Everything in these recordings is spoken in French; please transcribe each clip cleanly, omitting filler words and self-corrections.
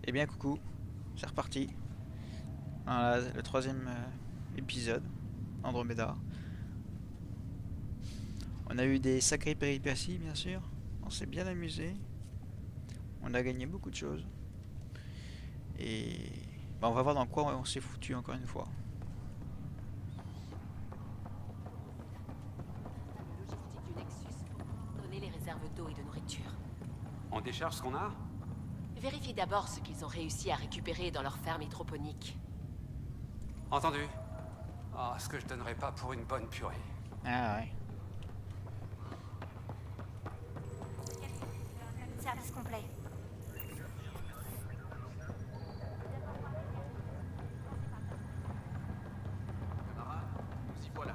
Eh bien coucou, c'est reparti. Voilà, le troisième épisode, Andromeda. On a eu des sacrées péripéties bien sûr, on s'est bien amusé, on a gagné beaucoup de choses. Et bah, on va voir dans quoi on s'est foutu encore une fois. Le logistique du Nexus pour donner les réserves d'eau et de nourriture. On décharge ce qu'on a? Vérifiez d'abord ce qu'ils ont réussi à récupérer dans leur ferme hydroponique. Entendu. Ah, ce que je donnerais pas pour une bonne purée. Ah ouais. Service complet. Camarades, nous y voilà.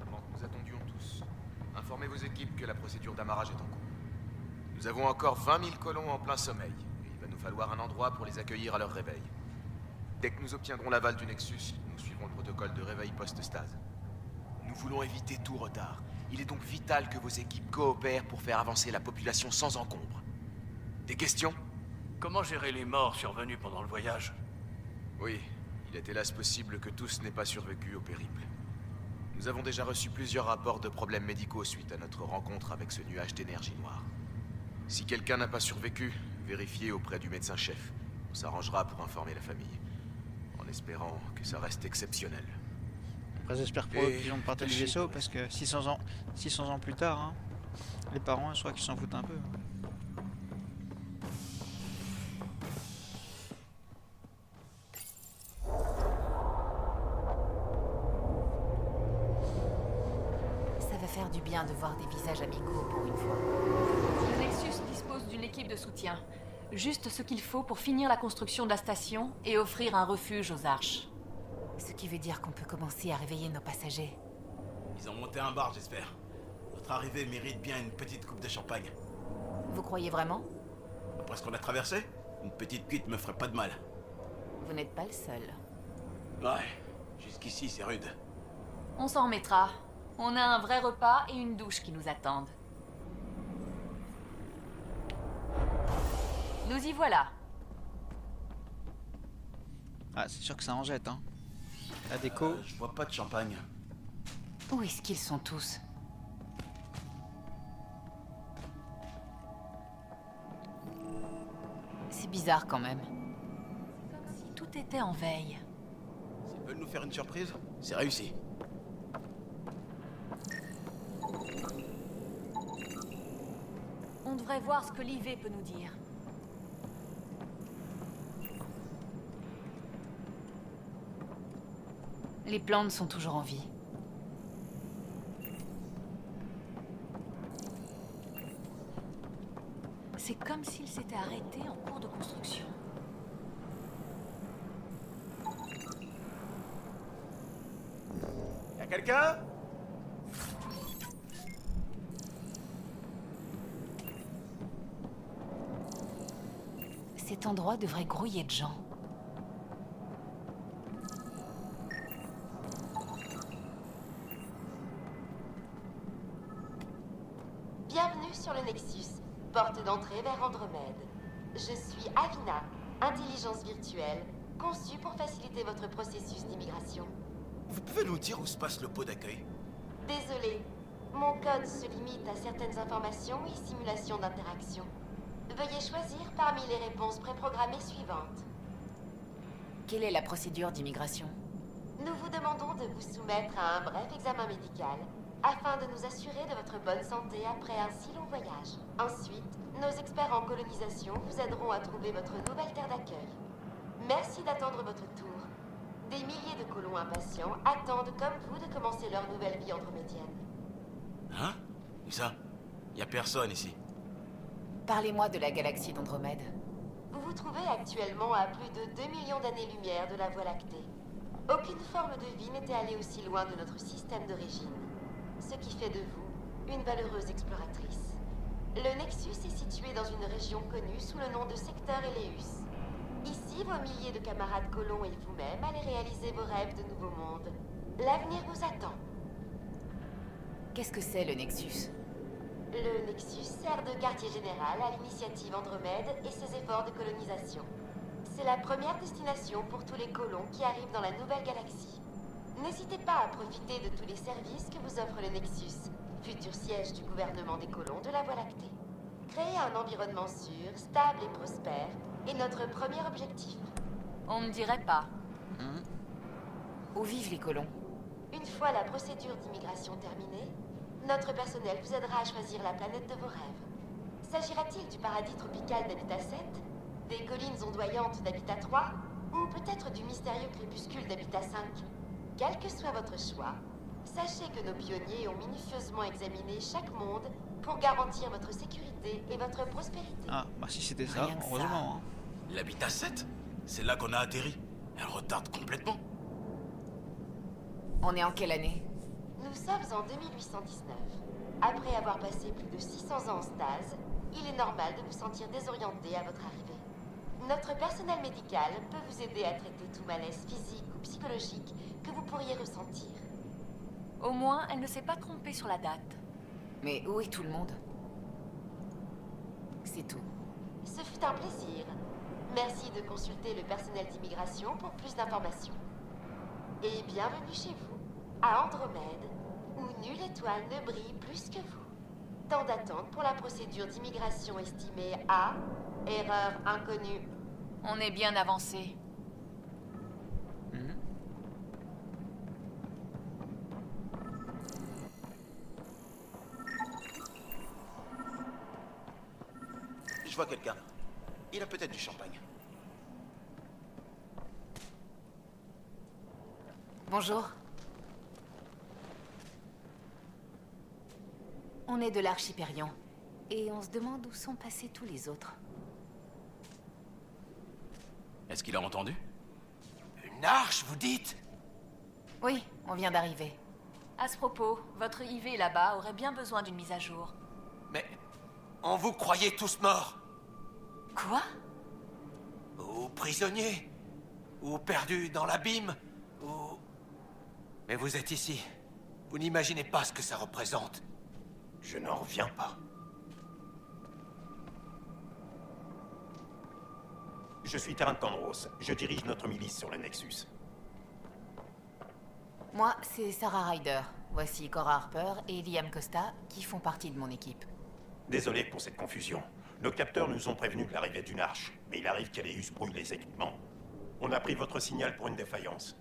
Pendant que nous attendions tous, informez vos équipes que la procédure d'amarrage est en cours. Nous avons encore 20 000 colons en plein sommeil, et il va nous falloir un endroit pour les accueillir à leur réveil. Dès que nous obtiendrons l'aval du Nexus, nous suivrons le protocole de réveil post-stase. Nous voulons éviter tout retard. Il est donc vital que vos équipes coopèrent pour faire avancer la population sans encombre. Des questions? Comment gérer les morts survenus pendant le voyage? Oui, il est hélas possible que tous n'aient pas survécu au périple. Nous avons déjà reçu plusieurs rapports de problèmes médicaux suite à notre rencontre avec ce nuage d'énergie noire. Si quelqu'un n'a pas survécu, vérifiez auprès du médecin-chef. On s'arrangera pour informer la famille, en espérant que ça reste exceptionnel. Après j'espère pour eux qu'ils ont parté du vaisseau parce que 600 ans plus tard, hein, les parents je crois qu'ils s'en foutent un peu. Ça va faire du bien de voir des visages amicaux pour une fois. Le Nexus dispose d'une équipe de soutien. Juste ce qu'il faut pour finir la construction de la station et offrir un refuge aux Arches. Ce qui veut dire qu'on peut commencer à réveiller nos passagers. Ils ont monté un bar, j'espère. Notre arrivée mérite bien une petite coupe de champagne. Vous croyez vraiment? Après ce qu'on a traversé, une petite cuite me ferait pas de mal. Vous n'êtes pas le seul. Ouais, jusqu'ici c'est rude. On s'en remettra. On a un vrai repas et une douche qui nous attendent. Nous y voilà. Ah c'est sûr que ça en jette hein. La déco. Je vois pas de champagne. Où est-ce qu'ils sont tous? C'est bizarre quand même. Comme si tout était en veille. S'ils veulent nous faire une surprise, c'est réussi. On devrait voir ce que l'IV peut nous dire. Les plantes sont toujours en vie. C'est comme s'ils s'étaient arrêtés en cours de construction. Y'a quelqu'un? Cet endroit devrait grouiller de gens. Bienvenue sur le Nexus, porte d'entrée vers Andromède. Je suis Avina, intelligence virtuelle, conçue pour faciliter votre processus d'immigration. Vous pouvez nous dire où se passe le pot d'accueil? Désolé, mon code se limite à certaines informations et simulations d'interaction. Veuillez choisir parmi les réponses préprogrammées suivantes. Quelle est la procédure d'immigration? Nous vous demandons de vous soumettre à un bref examen médical afin de nous assurer de votre bonne santé après un si long voyage. Ensuite, nos experts en colonisation vous aideront à trouver votre nouvelle terre d'accueil. Merci d'attendre votre tour. Des milliers de colons impatients attendent comme vous de commencer leur nouvelle vie andromédienne. Hein? Où ça? Y a personne ici. Parlez-moi de la galaxie d'Andromède. Vous vous trouvez actuellement à plus de 2 millions d'années-lumière de la Voie lactée. Aucune forme de vie n'était allée aussi loin de notre système d'origine. Ce qui fait de vous une valeureuse exploratrice. Le Nexus est situé dans une région connue sous le nom de Secteur Eleus. Ici, vos milliers de camarades colons et vous-même allez réaliser vos rêves de nouveau monde. L'avenir vous attend. Qu'est-ce que c'est le Nexus? Le Nexus sert de quartier général à l'initiative Andromède et ses efforts de colonisation. C'est la première destination pour tous les colons qui arrivent dans la nouvelle galaxie. N'hésitez pas à profiter de tous les services que vous offre le Nexus, futur siège du gouvernement des colons de la Voie lactée. Créer un environnement sûr, stable et prospère est notre premier objectif. On ne dirait pas. Où vivent les colons? Une fois la procédure d'immigration terminée, notre personnel vous aidera à choisir la planète de vos rêves. S'agira-t-il du paradis tropical d'Habitat 7, des collines ondoyantes d'Habitat 3, ou peut-être du mystérieux crépuscule d'Habitat 5? Quel que soit votre choix, sachez que nos pionniers ont minutieusement examiné chaque monde pour garantir votre sécurité et votre prospérité. Ah, bah si c'était ça, Rien que ça. heureusement. Hein. L'habitat 7? C'est là qu'on a atterri. Elle retarde complètement. On est en quelle année? Nous sommes en 2819. Après avoir passé plus de 600 ans en stase, il est normal de vous sentir désorienté à votre arrivée. Notre personnel médical peut vous aider à traiter tout malaise physique ou psychologique que vous pourriez ressentir. Au moins, elle ne s'est pas trompée sur la date. Mais où est tout le monde? C'est tout. Ce fut un plaisir. Merci de consulter le personnel d'immigration pour plus d'informations. Et bienvenue chez vous, à Andromède, où nulle étoile ne brille plus que vous. Temps d'attente pour la procédure d'immigration estimée à... erreur inconnue. On est bien avancé. Je vois quelqu'un. Il a peut-être du champagne. Bonjour. On est de l'Archipérion. Et on se demande où sont passés tous les autres. Est-ce qu'il a entendu? Une arche, vous dites? Oui, on vient d'arriver. À ce propos, votre IV là-bas aurait bien besoin d'une mise à jour. Mais on vous croyait tous morts, Quoi? ou prisonniers, ou perdus dans l'abîme, ou... Mais vous êtes ici. Vous n'imaginez pas ce que ça représente. Je n'en reviens pas. Je suis Terran Conros. Je dirige notre milice sur le Nexus. Moi, c'est Sarah Ryder. Voici Cora Harper et Liam Costa, qui font partie de mon équipe. Désolé pour cette confusion. Nos capteurs nous ont prévenus de l'arrivée d'une arche, mais il arrive qu'Eleus brouille les équipements. On a pris votre signal pour une défaillance.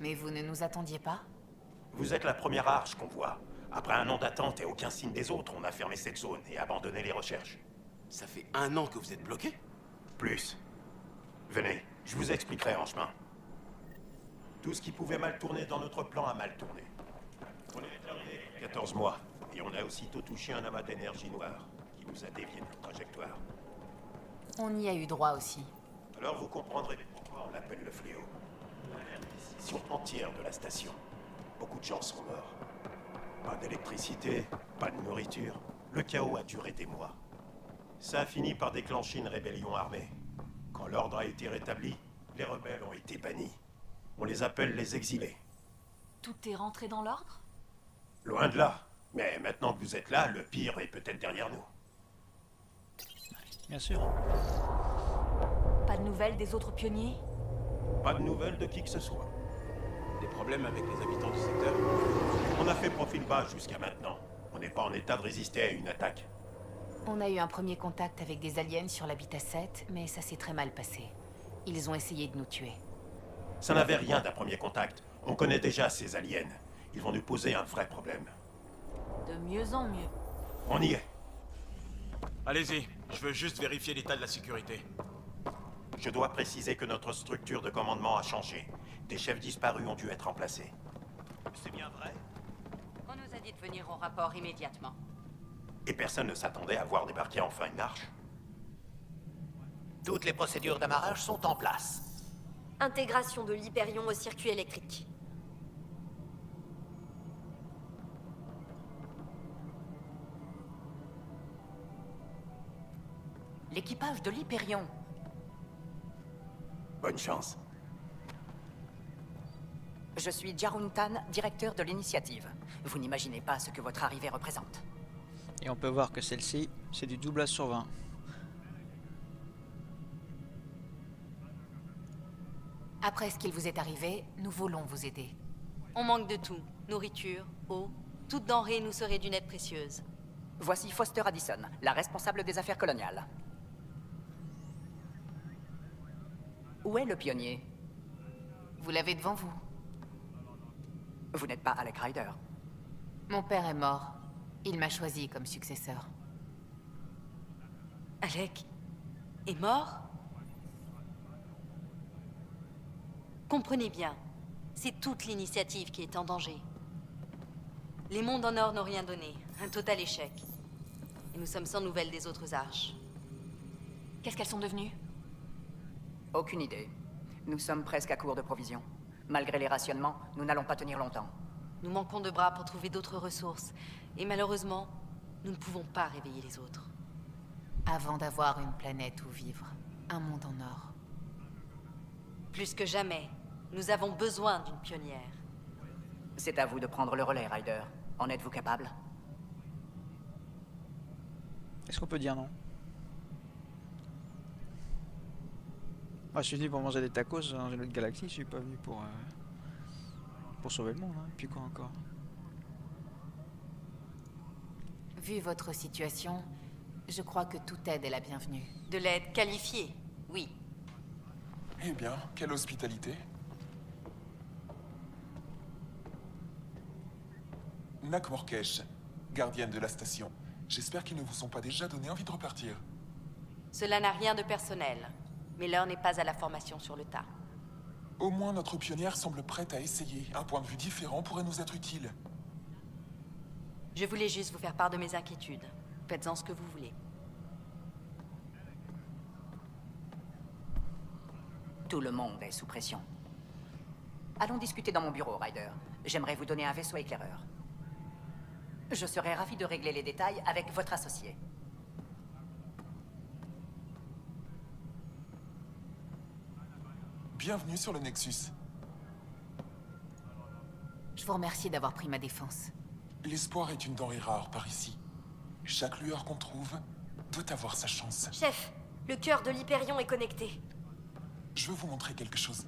Mais vous ne nous attendiez pas? Vous êtes la première arche qu'on voit. Après un an d'attente et aucun signe des autres, on a fermé cette zone et abandonné les recherches. Ça fait 1 an que vous êtes bloqué? Plus. Venez, je vous expliquerai en chemin. Tout ce qui pouvait mal tourner dans notre plan a mal tourné. On est arrivé il y a 14 mois, et on a aussitôt touché un amas d'énergie noire, qui nous a dévié de notre trajectoire. On y a eu droit aussi. Alors vous comprendrez pourquoi on l'appelle le fléau. La décision entière de la station. Beaucoup de gens sont morts. Pas d'électricité, pas de nourriture. Le chaos a duré des mois. Ça a fini par déclencher une rébellion armée. Quand l'ordre a été rétabli, les rebelles ont été bannis. On les appelle les exilés. Tout est rentré dans l'ordre? Loin de là. Mais maintenant que vous êtes là, le pire est peut-être derrière nous. Bien sûr. Pas de nouvelles des autres pionniers? Pas de nouvelles de qui que ce soit. Des problèmes avec les habitants du secteur? On a fait profil bas jusqu'à maintenant. On n'est pas en état de résister à une attaque. On a eu un premier contact avec des aliens sur l'Habitat 7, mais ça s'est très mal passé. Ils ont essayé de nous tuer. Ça n'avait rien d'un premier contact. On connaît déjà ces aliens. Ils vont nous poser un vrai problème. De mieux en mieux. On y est. Allez-y, je veux juste vérifier l'état de la sécurité. Je dois préciser que notre structure de commandement a changé. Des chefs disparus ont dû être remplacés. C'est bien vrai? On nous a dit de venir au rapport immédiatement. Et personne ne s'attendait à voir débarquer enfin une arche. Toutes les procédures d'amarrage sont en place. Intégration de l'Hyperion au circuit électrique. L'équipage de l'Hyperion. Bonne chance. Je suis Jarun Tan, directeur de l'initiative. Vous n'imaginez pas ce que votre arrivée représente. Et on peut voir que celle-ci, c'est du double A sur 20. 1 Et Après ce qu'il vous est arrivé, nous voulons vous aider. On manque de tout. Nourriture, eau, toute denrée nous serait d'une aide précieuse. Voici Foster Addison, la responsable des affaires coloniales. Où est le pionnier? Vous l'avez devant vous. Vous n'êtes pas Alec Ryder. Mon père est mort. Il m'a choisi comme successeur. Alec est mort? Comprenez bien, c'est toute l'initiative qui est en danger. Les mondes en or n'ont rien donné, un total échec. Et nous sommes sans nouvelles des autres arches. Qu'est-ce qu'elles sont devenues? Aucune idée. Nous sommes presque à court de provisions. Malgré les rationnements, nous n'allons pas tenir longtemps. Nous manquons de bras pour trouver d'autres ressources. Et malheureusement, nous ne pouvons pas réveiller les autres. Avant d'avoir une planète où vivre, un monde en or. Plus que jamais, nous avons besoin d'une pionnière. C'est à vous de prendre le relais, Ryder. En êtes-vous capable? Est-ce qu'on peut dire non? Moi, je suis venu pour manger des tacos dans une autre galaxie, je suis pas venu pour sauver le monde, hein. Puis quoi encore? Vu votre situation, je crois que toute aide est la bienvenue. De l'aide qualifiée, oui. Eh bien, quelle hospitalité. Nak Morkesh, gardienne de la station. J'espère qu'ils ne vous sont pas déjà donné envie de repartir. Cela n'a rien de personnel, mais l'heure n'est pas à la formation sur le tas. Au moins, notre pionnière semble prête à essayer. Un point de vue différent pourrait nous être utile. Je voulais juste vous faire part de mes inquiétudes. Faites-en ce que vous voulez. Tout le monde est sous pression. Allons discuter dans mon bureau, Ryder. J'aimerais vous donner un vaisseau éclaireur. Je serais ravi de régler les détails avec votre associé. Bienvenue sur le Nexus. Je vous remercie d'avoir pris ma défense. L'espoir est une denrée rare par ici. Chaque lueur qu'on trouve doit avoir sa chance. Chef, le cœur de l'Hyperion est connecté. Je veux vous montrer quelque chose.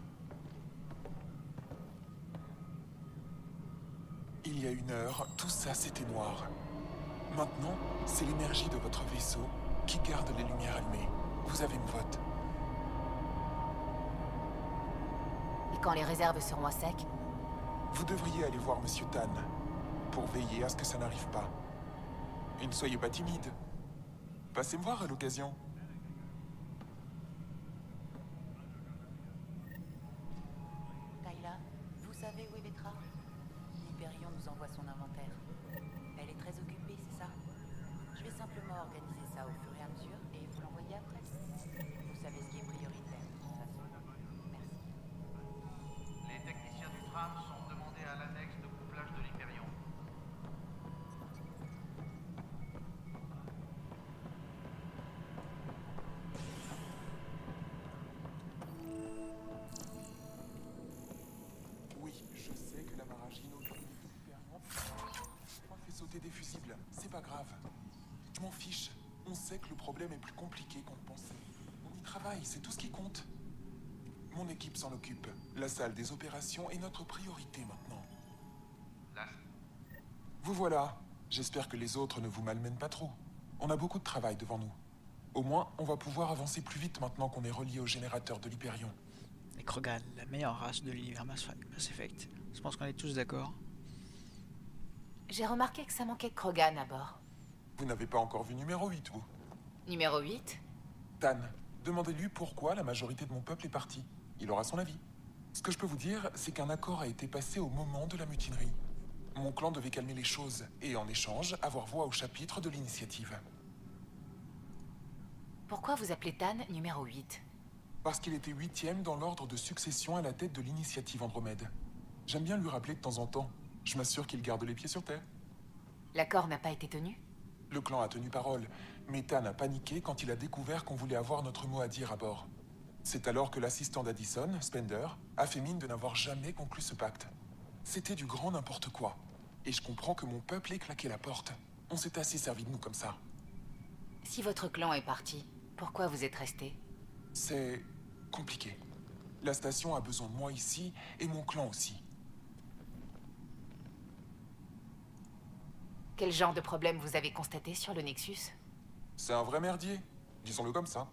Il y a 1 heure, tout ça c'était noir. Maintenant, c'est l'énergie de votre vaisseau qui garde les lumières allumées. Vous avez mon vote. Et quand les réserves seront à sec? Vous devriez aller voir Monsieur Tan pour veiller à ce que ça n'arrive pas. Et ne soyez pas timide. Passez me voir à l'occasion. Kayla, vous savez où est Vetra? L'Hyperion nous envoie son inventaire. Elle est très occupée, c'est ça? Je vais simplement organiser ça au fur et à mesure et vous l'envoyer après. Vous savez ce qui est prioritaire, de toute façon. Merci. Les techniciens du tram sont demandés à l'annexe de couplage de l'Hyperion. Oui, je sais que la Maragino fait sauter des fusibles. C'est pas grave. Je m'en fiche. On sait que le problème est plus compliqué qu'on le pensait. On y travaille, c'est tout ce qui compte. Mon équipe s'en occupe. La salle des opérations est notre priorité maintenant. Vous voilà. J'espère que les autres ne vous malmènent pas trop. On a beaucoup de travail devant nous. Au moins, on va pouvoir avancer plus vite maintenant qu'on est relié au générateur de l'Hyperion. Les Krogan, la meilleure race de l'univers Mass Effect. Je pense qu'on est tous d'accord. J'ai remarqué que ça manquait de Krogan à bord. Vous n'avez pas encore vu numéro 8, vous? Numéro 8? Tan, demandez-lui pourquoi la majorité de mon peuple est partie. Il aura son avis. Ce que je peux vous dire, c'est qu'un accord a été passé au moment de la mutinerie. Mon clan devait calmer les choses, et en échange, avoir voix au chapitre de l'initiative. Pourquoi vous appelez Tan numéro 8? Parce qu'il était 8e dans l'ordre de succession à la tête de l'initiative Andromède. J'aime bien lui rappeler de temps en temps. Je m'assure qu'il garde les pieds sur terre. L'accord n'a pas été tenu? Le clan a tenu parole, mais Tan a paniqué quand il a découvert qu'on voulait avoir notre mot à dire à bord. C'est alors que l'assistant d'Addison, Spender, a fait mine de n'avoir jamais conclu ce pacte. C'était du grand n'importe quoi. Et je comprends que mon peuple ait claqué la porte. On s'est assez servi de nous comme ça. Si votre clan est parti, pourquoi vous êtes resté? C'est compliqué. La station a besoin de moi ici, et mon clan aussi. Quel genre de problème vous avez constaté sur le Nexus? C'est un vrai merdier, disons-le comme ça.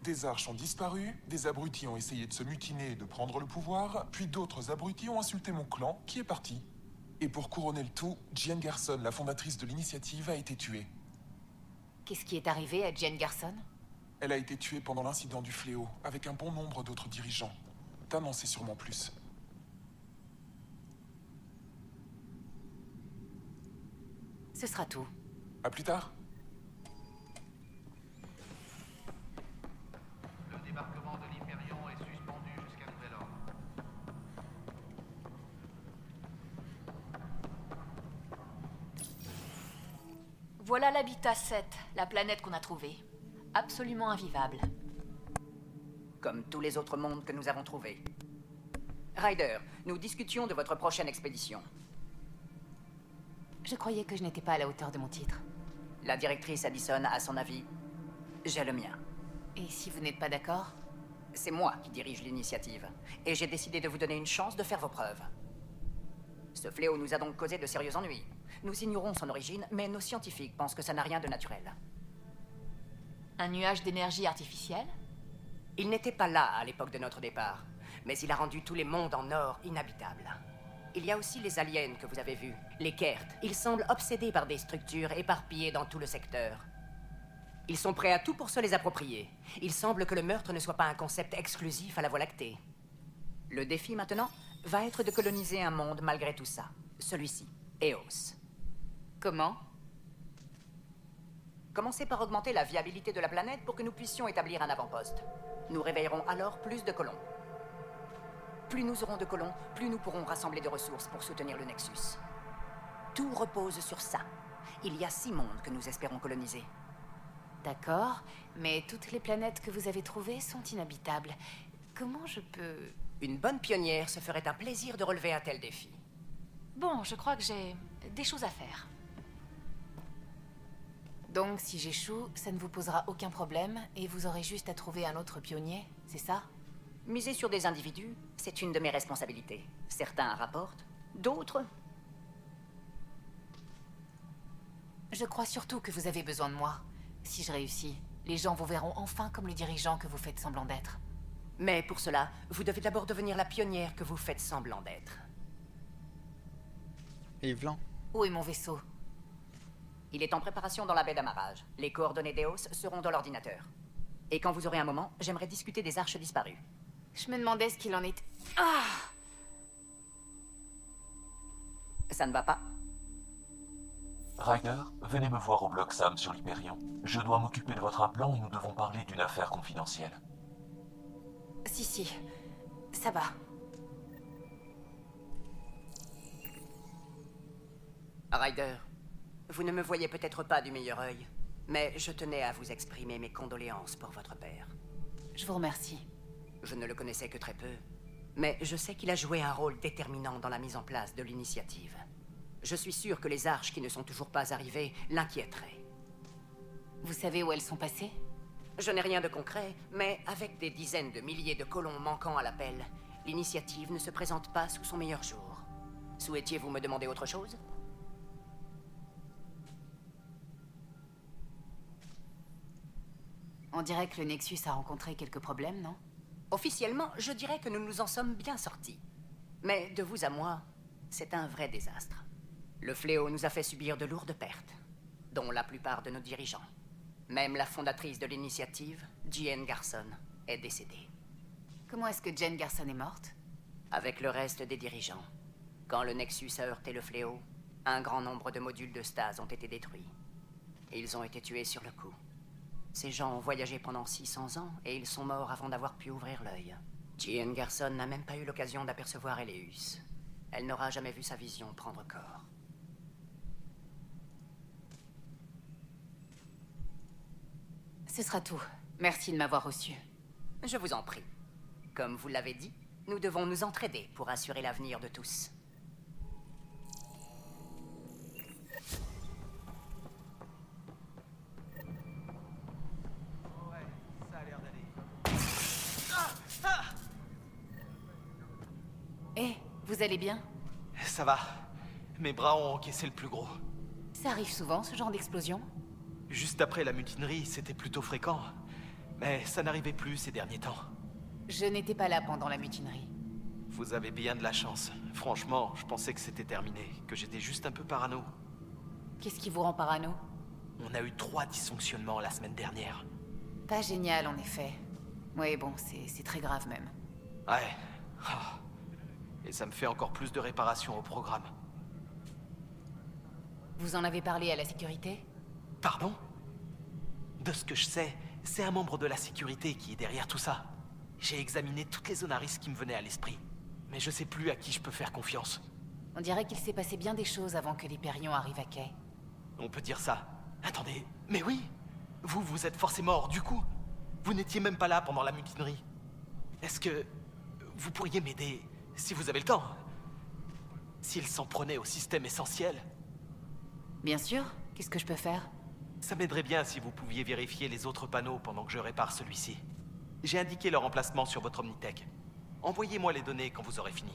Des arches ont disparu, des abrutis ont essayé de se mutiner et de prendre le pouvoir, puis d'autres abrutis ont insulté mon clan, qui est parti. Et pour couronner le tout, Jane Garson, la fondatrice de l'initiative, a été tuée. Qu'est-ce qui est arrivé à Jane Garson? Elle a été tuée pendant l'incident du fléau, avec un bon nombre d'autres dirigeants. T'en en sais sûrement plus. Ce sera tout. À plus tard. Le débarquement de l'Hyperion est suspendu jusqu'à nouvel ordre. Voilà l'habitat 7, la planète qu'on a trouvée. Absolument invivable. Comme tous les autres mondes que nous avons trouvés. Ryder, nous discutions de votre prochaine expédition. Je croyais que je n'étais pas à la hauteur de mon titre. La directrice Addison a son avis. J'ai le mien. Et si vous n'êtes pas d'accord? C'est moi qui dirige l'initiative. Et j'ai décidé de vous donner une chance de faire vos preuves. Ce fléau nous a donc causé de sérieux ennuis. Nous ignorons son origine, mais nos scientifiques pensent que ça n'a rien de naturel. Un nuage d'énergie artificielle? Il n'était pas là à l'époque de notre départ, mais il a rendu tous les mondes en or inhabitables. Il y a aussi les aliens que vous avez vus, les Kert. Ils semblent obsédés par des structures éparpillées dans tout le secteur. Ils sont prêts à tout pour se les approprier. Il semble que le meurtre ne soit pas un concept exclusif à la Voie lactée. Le défi maintenant va être de coloniser un monde malgré tout ça. Celui-ci, Eos. Comment? Commencez par augmenter la viabilité de la planète pour que nous puissions établir un avant-poste. Nous réveillerons alors plus de colons. Plus nous aurons de colons, plus nous pourrons rassembler de ressources pour soutenir le Nexus. Tout repose sur ça. Il y a 6 mondes que nous espérons coloniser. D'accord, mais toutes les planètes que vous avez trouvées sont inhabitables. Comment je peux... Une bonne pionnière se ferait un plaisir de relever un tel défi. Bon, je crois que j'ai des choses à faire. Donc, si j'échoue, ça ne vous posera aucun problème et vous aurez juste à trouver un autre pionnier, c'est ça? Miser sur des individus, c'est une de mes responsabilités. Certains rapportent, d'autres... Je crois surtout que vous avez besoin de moi. Si je réussis, les gens vous verront enfin comme le dirigeant que vous faites semblant d'être. Mais pour cela, vous devez d'abord devenir la pionnière que vous faites semblant d'être. Yves Blanc. Où est mon vaisseau? Il est en préparation dans la baie d'amarrage. Les coordonnées d'Eos seront dans l'ordinateur. Et quand vous aurez un moment, j'aimerais discuter des arches disparues. Je me demandais ce qu'il en était... Ah! Ça ne va pas? Ryder, venez me voir au bloc Sam sur l'Hyperion. Je dois m'occuper de votre implant et nous devons parler d'une affaire confidentielle. Si, ça va. Ryder, vous ne me voyez peut-être pas du meilleur œil, mais je tenais à vous exprimer mes condoléances pour votre père. Je vous remercie. Je ne le connaissais que très peu, mais je sais qu'il a joué un rôle déterminant dans la mise en place de l'initiative. Je suis sûr que les arches qui ne sont toujours pas arrivées l'inquiéteraient. Vous savez où elles sont passées? Je n'ai rien de concret, mais avec des dizaines de milliers de colons manquant à l'appel, l'initiative ne se présente pas sous son meilleur jour. Souhaitiez-vous me demander autre chose? On dirait que le Nexus a rencontré quelques problèmes, non? Officiellement, je dirais que nous nous en sommes bien sortis. Mais de vous à moi, c'est un vrai désastre. Le fléau nous a fait subir de lourdes pertes, dont la plupart de nos dirigeants. Même la fondatrice de l'initiative, Jane Garson, est décédée. Comment est-ce que Jane Garson est morte? Avec le reste des dirigeants. Quand le Nexus a heurté le fléau, un grand nombre de modules de stase ont été détruits. Ils ont été tués sur le coup. Ces gens ont voyagé pendant 600 ans et ils sont morts avant d'avoir pu ouvrir l'œil. Jane Garson n'a même pas eu l'occasion d'apercevoir Eleus. Elle n'aura jamais vu sa vision prendre corps. Ce sera tout. Merci de m'avoir reçu. Je vous en prie. Comme vous l'avez dit, nous devons nous entraider pour assurer l'avenir de tous. Ouais, ça a l'air d'aller. Vous allez bien? Ça va. Mes bras ont encaissé le plus gros. Ça arrive souvent, ce genre d'explosion? Juste après la mutinerie, c'était plutôt fréquent. Mais ça n'arrivait plus ces derniers temps. Je n'étais pas là pendant la mutinerie. Vous avez bien de la chance. Franchement, je pensais que c'était terminé, que j'étais juste un peu parano. Qu'est-ce qui vous rend parano? On a eu 3 dysfonctionnements la semaine dernière. Pas génial, en effet. Oui, bon, c'est très grave même. Ouais. Ah. Et ça me fait encore plus de réparations au programme. Vous en avez parlé à la sécurité? Pardon? De ce que je sais, c'est un membre de la sécurité qui est derrière tout ça. J'ai examiné toutes les Zonaris qui me venaient à l'esprit. Mais je sais plus à qui je peux faire confiance. On dirait qu'il s'est passé bien des choses avant que l'Hyperion arrive à quai. On peut dire ça. Attendez, mais oui! Vous êtes forcément hors du coup. Vous n'étiez même pas là pendant la mutinerie. Est-ce que vous pourriez m'aider, si vous avez le temps? S'il s'en prenait au système essentiel? Bien sûr. Qu'est-ce que je peux faire? Ça m'aiderait bien si vous pouviez vérifier les autres panneaux pendant que je répare celui-ci. J'ai indiqué leur emplacement sur votre Omnitech. Envoyez-moi les données quand vous aurez fini.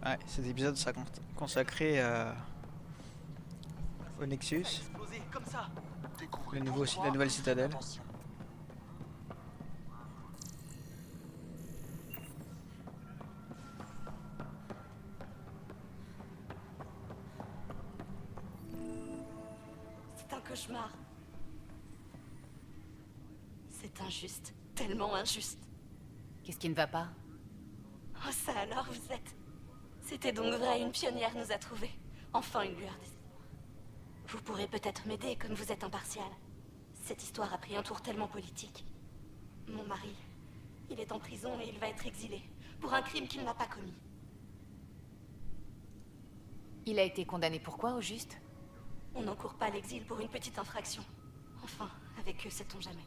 Ouais, cet épisode sera consacré au Nexus. Comme ça. La nouvelle citadelle. C'est un cauchemar. C'est injuste. Tellement injuste. Qu'est-ce qui ne va pas? Oh, ça alors, vous êtes... C'était donc vrai, une pionnière nous a trouvés. Enfin, une lueur d'espoir. Vous pourrez peut-être m'aider, comme vous êtes impartial. Cette histoire a pris un tour tellement politique. Mon mari, il est en prison et il va être exilé, pour un crime qu'il n'a pas commis. Il a été condamné pour quoi, au juste? On n'encourt pas l'exil pour une petite infraction. Enfin, avec eux, sait-on jamais.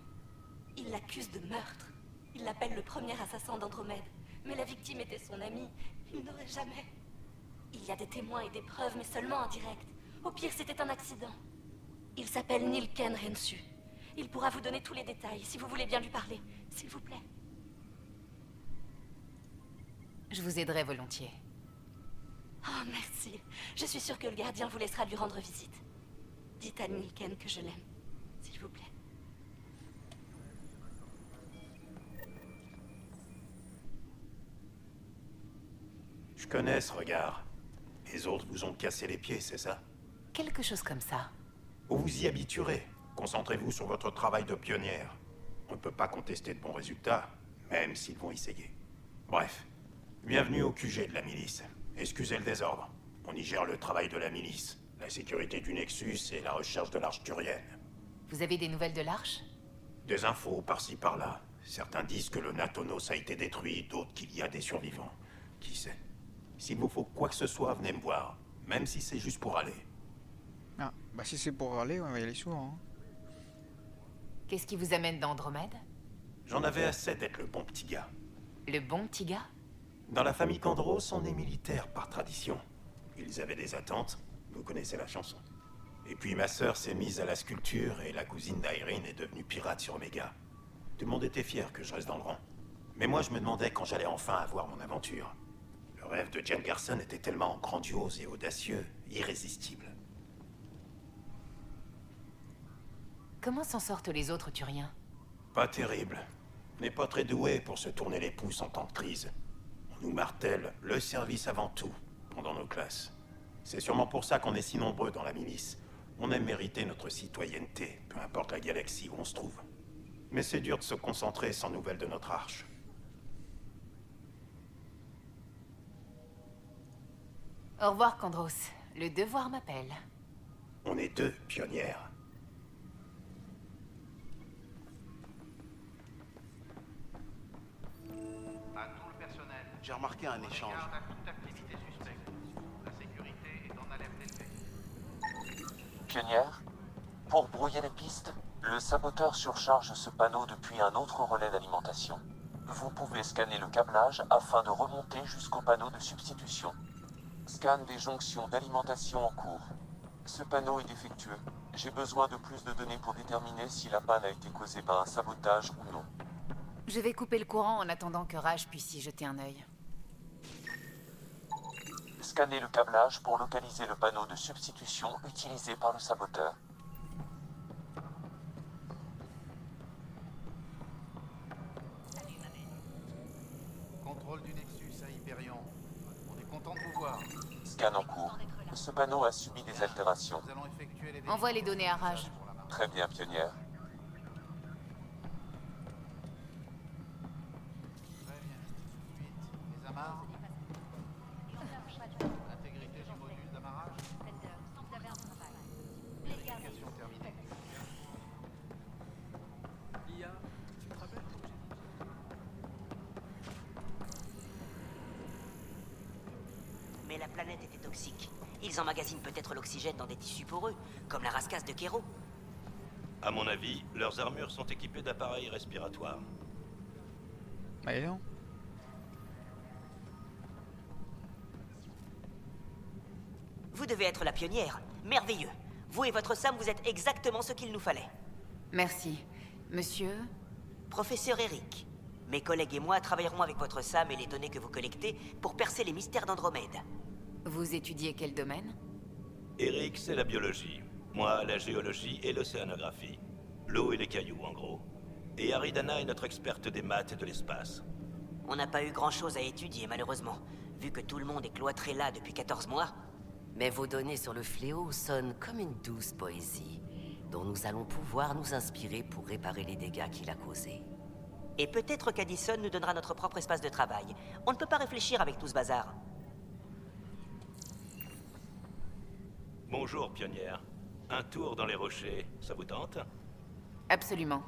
Il l'accuse de meurtre. Il l'appelle le premier assassin d'Andromède. Mais la victime était son amie. Il n'aurait jamais... Il y a des témoins et des preuves, mais seulement indirectes. Au pire, c'était un accident. Il s'appelle Nilken Rensu. Il pourra vous donner tous les détails, si vous voulez bien lui parler. S'il vous plaît. Je vous aiderai volontiers. Oh, merci. Je suis sûre que le gardien vous laissera lui rendre visite. Dites à Nilken que je l'aime. S'il vous plaît. Je connais ce regard. Les autres vous ont cassé les pieds, c'est ça? Quelque chose comme ça. Vous vous y habituerez. Concentrez-vous sur votre travail de pionnière. On ne peut pas contester de bons résultats, même s'ils vont essayer. Bref, bienvenue au QG de la milice. Excusez le désordre. On y gère le travail de la milice, la sécurité du Nexus et la recherche de l'Arche turienne. Vous avez des nouvelles de l'Arche? Des infos par-ci par-là. Certains disent que le Natonos a été détruit, d'autres qu'il y a des survivants. Qui sait? S'il vous faut quoi que ce soit, venez me voir. Même si c'est juste pour aller. Ah, bah si c'est pour aller, on va y aller souvent. Hein. Qu'est-ce qui vous amène dans Andromède? J'en avais assez d'être le bon petit gars. Le bon petit gars? Dans la famille Kandros, on est militaire par tradition. Ils avaient des attentes, vous connaissez la chanson. Et puis ma sœur s'est mise à la sculpture et la cousine d'Irene est devenue pirate sur Omega. Tout le monde était fier que je reste dans le rang. Mais moi je me demandais quand j'allais enfin avoir mon aventure. Le rêve de Jen Garson était tellement grandiose et audacieux, irrésistible. Comment s'en sortent les autres Turiens? Pas terrible. On n'est pas très doué pour se tourner les pouces en temps de crise. On nous martèle le service avant tout, pendant nos classes. C'est sûrement pour ça qu'on est si nombreux dans la milice. On aime mériter notre citoyenneté, peu importe la galaxie où on se trouve. Mais c'est dur de se concentrer sans nouvelles de notre arche. Au revoir, Kandros. Le devoir m'appelle. On est 2 pionnières. À tout le personnel. J'ai remarqué un échange. Garde à toute activité suspecte. La sécurité est en alerte élevée. Pionnière, pour brouiller les pistes, le saboteur surcharge ce panneau depuis un autre relais d'alimentation. Vous pouvez scanner le câblage afin de remonter jusqu'au panneau de substitution. Scan des jonctions d'alimentation en cours. Ce panneau est défectueux. J'ai besoin de plus de données pour déterminer si la panne a été causée par un sabotage ou non. Je vais couper le courant en attendant que Raj puisse y jeter un œil. scannez le câblage pour localiser le panneau de substitution utilisé par le saboteur. Contrôle du Nexus à Hyperion. On est content de vous voir. Scan en cours. Ce panneau a subi des altérations. Nous allons effectuer les Envoie les données à Raj. Très bien, pionnière. Très bien. Suite. Les amarres. Intégrité du module d'amarrage. Vérification terminée. IA, tu te rappelles? Mais la planète était toxique. Ils emmagasinent peut-être l'oxygène dans des tissus poreux, comme la rascasse de Kéro. À mon avis, leurs armures sont équipées d'appareils respiratoires. Mais non. Vous devez être la pionnière. Merveilleux. Vous et votre Sam, vous êtes exactement ce qu'il nous fallait. Merci. Monsieur? Professeur Eric. Mes collègues et moi travaillerons avec votre Sam et les données que vous collectez pour percer les mystères d'Andromède. Vous étudiez quel domaine? Eric, c'est la biologie. Moi, la géologie et l'océanographie. L'eau et les cailloux, en gros. Et Aridana est notre experte des maths et de l'espace. On n'a pas eu grand-chose à étudier, malheureusement, vu que tout le monde est cloîtré là depuis 14 mois. Mais vos données sur le fléau sonnent comme une douce poésie, dont nous allons pouvoir nous inspirer pour réparer les dégâts qu'il a causés. Et peut-être qu'Addison nous donnera notre propre espace de travail. On ne peut pas réfléchir avec tout ce bazar. Bonjour, pionnière. Un tour dans les rochers, ça vous tente? Absolument.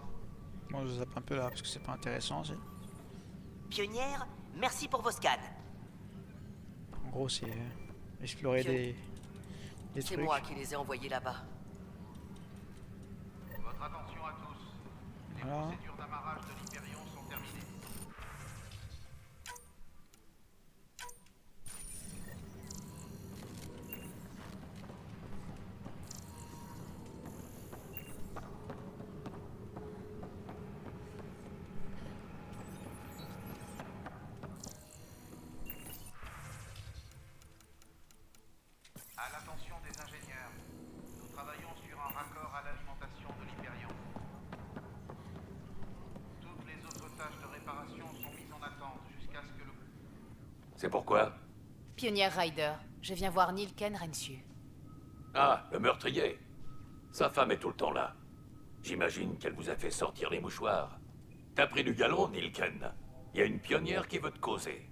Bon, je zappe un peu là parce que c'est pas intéressant. Pionnière, merci pour vos scans. En gros, c'est explorer des C'est trucs. moi qui les ai envoyés là-bas. Votre attention à tous. Les Voilà. procédures d'amarrage de l'Hyperion sont terminées. À l'attention des ingénieurs, nous travaillons sur un raccord à l'alimentation de l'Hyperion. Toutes les autres tâches de réparation sont mises en attente jusqu'à ce que le... C'est pourquoi? Pionnière Ryder, je viens voir Nilken Rensu. Ah, le meurtrier. Sa femme est tout le temps là. J'imagine qu'elle vous a fait sortir les mouchoirs. T'as pris du galon, Nilken. Il y a une pionnière qui veut te causer.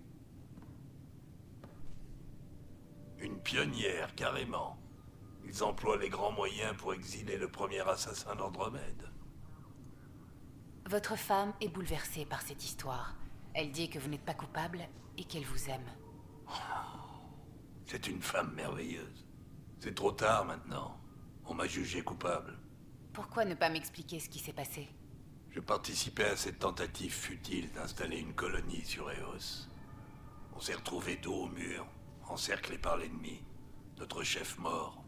Une pionnière, carrément. Ils emploient les grands moyens pour exiler le premier assassin d'Andromède. Votre femme est bouleversée par cette histoire. Elle dit que vous n'êtes pas coupable et qu'elle vous aime. C'est une femme merveilleuse. C'est trop tard maintenant. On m'a jugé coupable. Pourquoi ne pas m'expliquer ce qui s'est passé? Je participais à cette tentative futile d'installer une colonie sur Eos. On s'est retrouvés dos au mur, encerclés par l'ennemi. Notre chef mort.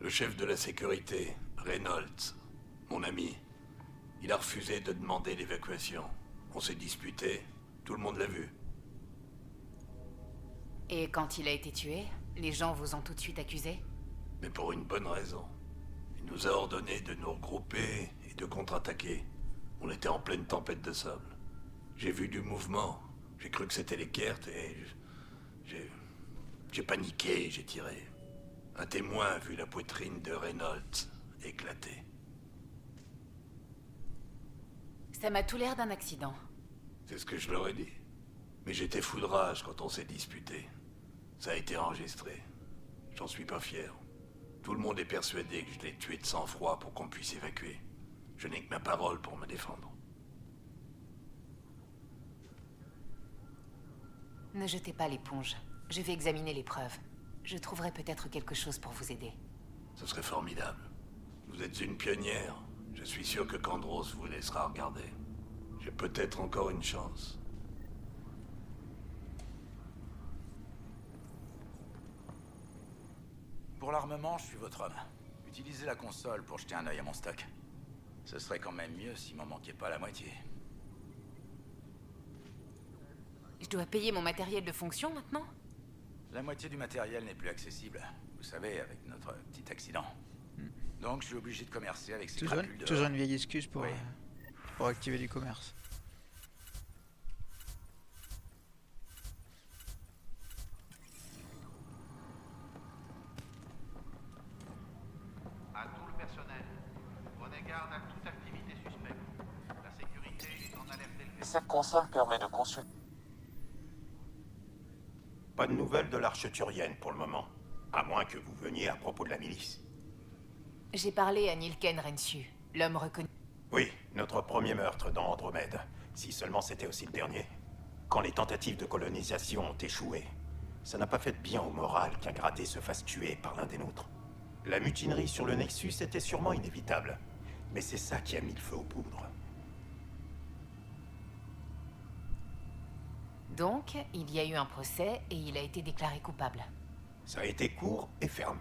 Le chef de la sécurité, Reynolds, mon ami. Il a refusé de demander l'évacuation. On s'est disputé, tout le monde l'a vu. Et quand il a été tué, les gens vous ont tout de suite accusé? Mais pour une bonne raison. Il nous a ordonné de nous regrouper et de contre-attaquer. On était en pleine tempête de sable. J'ai vu du mouvement. J'ai cru que c'était les Kert et... J'ai paniqué et j'ai tiré. Un témoin a vu la poitrine de Reynolds éclater. Ça m'a tout l'air d'un accident. C'est ce que je leur ai dit. Mais j'étais fou de rage quand on s'est disputé. Ça a été enregistré. J'en suis pas fier. Tout le monde est persuadé que je l'ai tué de sang-froid pour qu'on puisse évacuer. Je n'ai que ma parole pour me défendre. Ne jetez pas l'éponge. Je vais examiner les preuves. Je trouverai peut-être quelque chose pour vous aider. Ce serait formidable. Vous êtes une pionnière. Je suis sûr que Kandros vous laissera regarder. J'ai peut-être encore une chance. Pour l'armement, je suis votre homme. Utilisez la console pour jeter un œil à mon stock. Ce serait quand même mieux s'il m'en manquait pas la moitié. Je dois payer mon matériel de fonction maintenant? La moitié du matériel n'est plus accessible. Vous savez, avec notre petit accident. Donc je suis obligé de commercer avec ces crapules dehors. Toujours une vieille excuse pour activer du commerce. À tout le personnel, prenez garde à toute activité suspecte. La sécurité est en alerte élevée. Cette console permet de consulter... Pas de nouvelles de l'arche turienne pour le moment. À moins que vous veniez à propos de la milice. J'ai parlé à Nilken Rensu, l'homme reconnu. Oui, notre premier meurtre dans Andromède. Si seulement c'était aussi le dernier. Quand les tentatives de colonisation ont échoué, ça n'a pas fait de bien au moral qu'un gradé se fasse tuer par l'un des nôtres. La mutinerie sur le Nexus était sûrement inévitable. Mais c'est ça qui a mis le feu aux poudres. Donc, il y a eu un procès et il a été déclaré coupable. Ça a été court et ferme.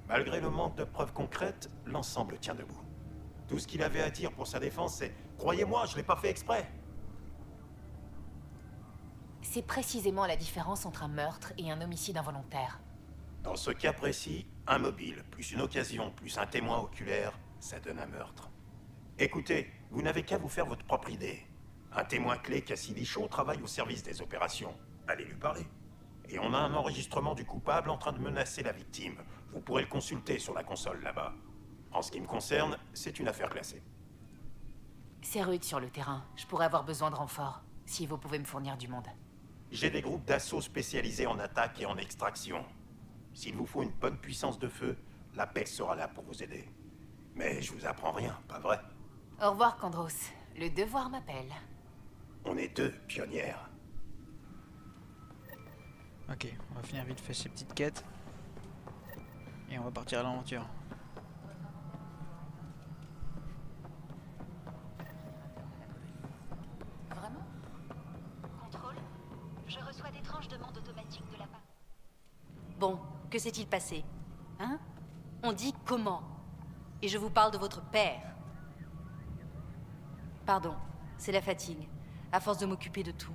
Malgré le manque de preuves concrètes, l'ensemble tient debout. Tout ce qu'il avait à dire pour sa défense, c'est « Croyez-moi, je l'ai pas fait exprès !» C'est précisément la différence entre un meurtre et un homicide involontaire. Dans ce cas précis, un mobile, plus une occasion, plus un témoin oculaire, ça donne un meurtre. Écoutez, vous n'avez qu'à vous faire votre propre idée. Un témoin clé, Cassidy Shaw, travaille au service des opérations. Allez lui parler. Et on a un enregistrement du coupable en train de menacer la victime. Vous pourrez le consulter sur la console là-bas. En ce qui me concerne, c'est une affaire classée. C'est rude sur le terrain. Je pourrais avoir besoin de renforts, si vous pouvez me fournir du monde. J'ai des groupes d'assaut spécialisés en attaque et en extraction. S'il vous faut une bonne puissance de feu, l'Apex sera là pour vous aider. Mais je vous apprends rien, pas vrai? Au revoir, Kandros. Le devoir m'appelle. On est deux pionnières. Ok, on va finir vite fait ces petites quêtes. Et on va partir à l'aventure. Vraiment? Contrôle, je reçois d'étranges demandes automatiques de la part. Bon, que s'est-il passé? Hein? On dit comment? Et je vous parle de votre père. Pardon, c'est la fatigue, à force de m'occuper de tout.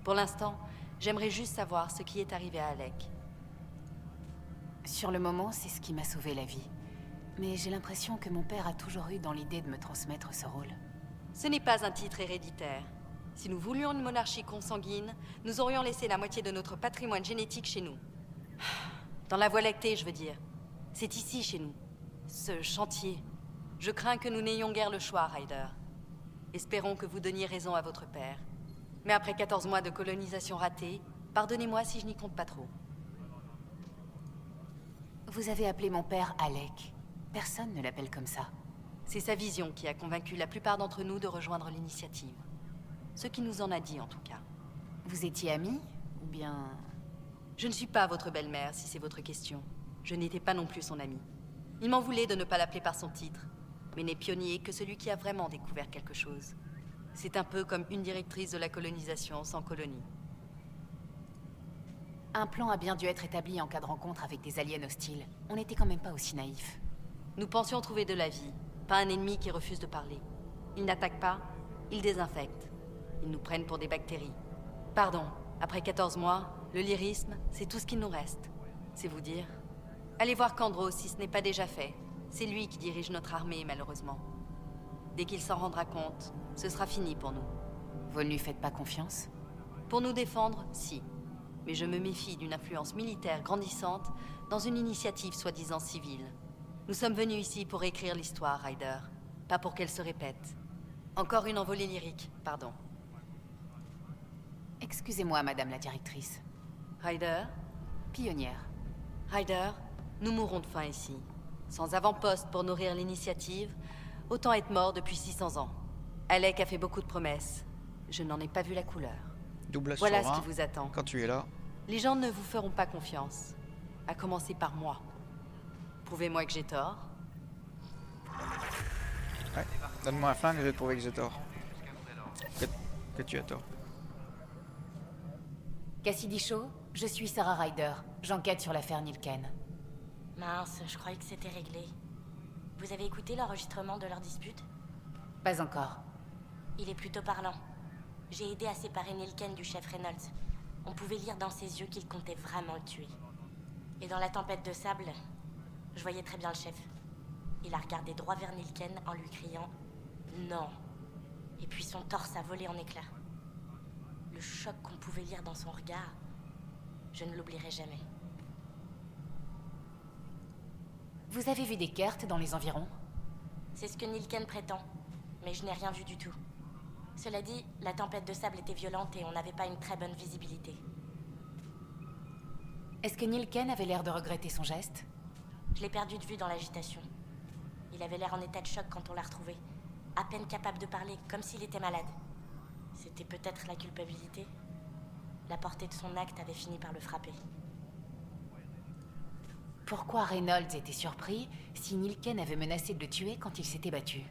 Pour l'instant, j'aimerais juste savoir ce qui est arrivé à Alec. Sur le moment, c'est ce qui m'a sauvé la vie. Mais j'ai l'impression que mon père a toujours eu dans l'idée de me transmettre ce rôle. Ce n'est pas un titre héréditaire. Si nous voulions une monarchie consanguine, nous aurions laissé la moitié de notre patrimoine génétique chez nous. Dans la Voie lactée, je veux dire. C'est ici, chez nous. Ce chantier. Je crains que nous n'ayons guère le choix, Ryder. Espérons que vous donniez raison à votre père. Mais après 14 mois de colonisation ratée, pardonnez-moi si je n'y compte pas trop. Vous avez appelé mon père Alec. Personne ne l'appelle comme ça. C'est sa vision qui a convaincu la plupart d'entre nous de rejoindre l'initiative. Ce qui nous en a dit, en tout cas. Vous étiez amis? Ou bien... Je ne suis pas votre belle-mère, si c'est votre question. Je n'étais pas non plus son amie. Il m'en voulait de ne pas l'appeler par son titre, mais n'est pionnier que celui qui a vraiment découvert quelque chose. C'est un peu comme une directrice de la colonisation sans colonie. Un plan a bien dû être établi en cas de rencontre avec des aliens hostiles. On n'était quand même pas aussi naïfs. Nous pensions trouver de la vie, pas un ennemi qui refuse de parler. Ils n'attaquent pas, ils désinfectent. Ils nous prennent pour des bactéries. Pardon, après 14 mois, le lyrisme, c'est tout ce qu'il nous reste. C'est vous dire. Allez voir Kandros si ce n'est pas déjà fait. C'est lui qui dirige notre armée, malheureusement. Dès qu'il s'en rendra compte, ce sera fini pour nous. Vous ne lui faites pas confiance? Pour nous défendre, si. Mais je me méfie d'une influence militaire grandissante dans une initiative soi-disant civile. Nous sommes venus ici pour écrire l'histoire, Ryder. Pas pour qu'elle se répète. Encore une envolée lyrique, pardon. Excusez-moi, madame la directrice. Ryder? Pionnière. Ryder, nous mourrons de faim ici. Sans avant-poste pour nourrir l'initiative, autant être mort depuis 600 ans. Alec a fait beaucoup de promesses. Je n'en ai pas vu la couleur. Double Voilà ce qui vous attend. Quand tu es là. Les gens ne vous feront pas confiance. À commencer par moi. Prouvez-moi que j'ai tort. Ouais. Donne-moi un flingue, je vais te prouver que j'ai tort. Que tu as tort. Cassidy Shaw, je suis Sarah Ryder. J'enquête sur l'affaire Nilken. Mince, je croyais que c'était réglé. Vous avez écouté l'enregistrement de leur dispute? Pas encore. Il est plutôt parlant. J'ai aidé à séparer Nilken du chef Reynolds. On pouvait lire dans ses yeux qu'il comptait vraiment le tuer. Et dans la tempête de sable, je voyais très bien le chef. Il a regardé droit vers Nilken en lui criant « Non !» Et puis son torse a volé en éclats. Le choc qu'on pouvait lire dans son regard, je ne l'oublierai jamais. Vous avez vu des Kert dans les environs? C'est ce que Nilken prétend, mais je n'ai rien vu du tout. Cela dit, la tempête de sable était violente et on n'avait pas une très bonne visibilité. Est-ce que Nilken avait l'air de regretter son geste? Je l'ai perdu de vue dans l'agitation. Il avait l'air en état de choc quand on l'a retrouvé. À peine capable de parler, comme s'il était malade. C'était peut-être la culpabilité. La portée de son acte avait fini par le frapper. Pourquoi Reynolds était surpris si Nilken avait menacé de le tuer quand il s'était battu?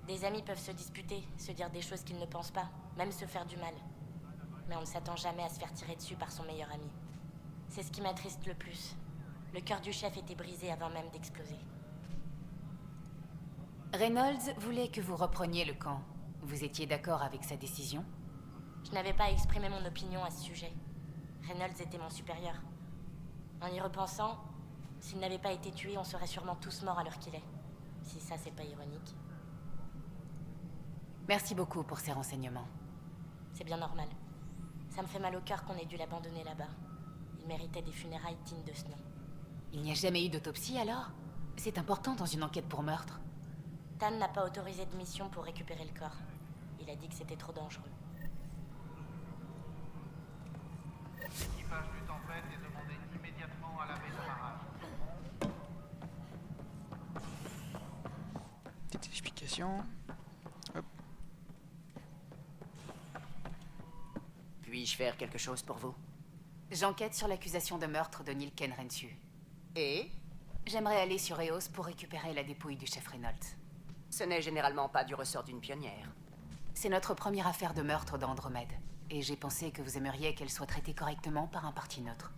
Des amis peuvent se disputer, se dire des choses qu'ils ne pensent pas, même se faire du mal. Mais on ne s'attend jamais à se faire tirer dessus par son meilleur ami. C'est ce qui m'attriste le plus. Le cœur du chef était brisé avant même d'exploser. Reynolds voulait que vous repreniez le camp. Vous étiez d'accord avec sa décision? Je n'avais pas exprimé mon opinion à ce sujet. Reynolds était mon supérieur. En y repensant, s'il n'avait pas été tué, on serait sûrement tous morts à l'heure qu'il est. Si ça, c'est pas ironique. Merci beaucoup pour ces renseignements. C'est bien normal. Ça me fait mal au cœur qu'on ait dû l'abandonner là-bas. Il méritait des funérailles dignes de ce nom. Il n'y a jamais eu d'autopsie alors? C'est important dans une enquête pour meurtre. Tan n'a pas autorisé de mission pour récupérer le corps. Il a dit que c'était trop dangereux. L'équipage du Tempête est demandé immédiatement à la baie d'amarrage. Petite explication. Hop. Puis-je faire quelque chose pour vous? J'enquête sur l'accusation de meurtre de Nilken Rensu. Et? J'aimerais aller sur Eos pour récupérer la dépouille du chef Reynolds. Ce n'est généralement pas du ressort d'une pionnière. C'est notre première affaire de meurtre dans Andromède. Et j'ai pensé que vous aimeriez qu'elle soit traitée correctement par un parti neutre.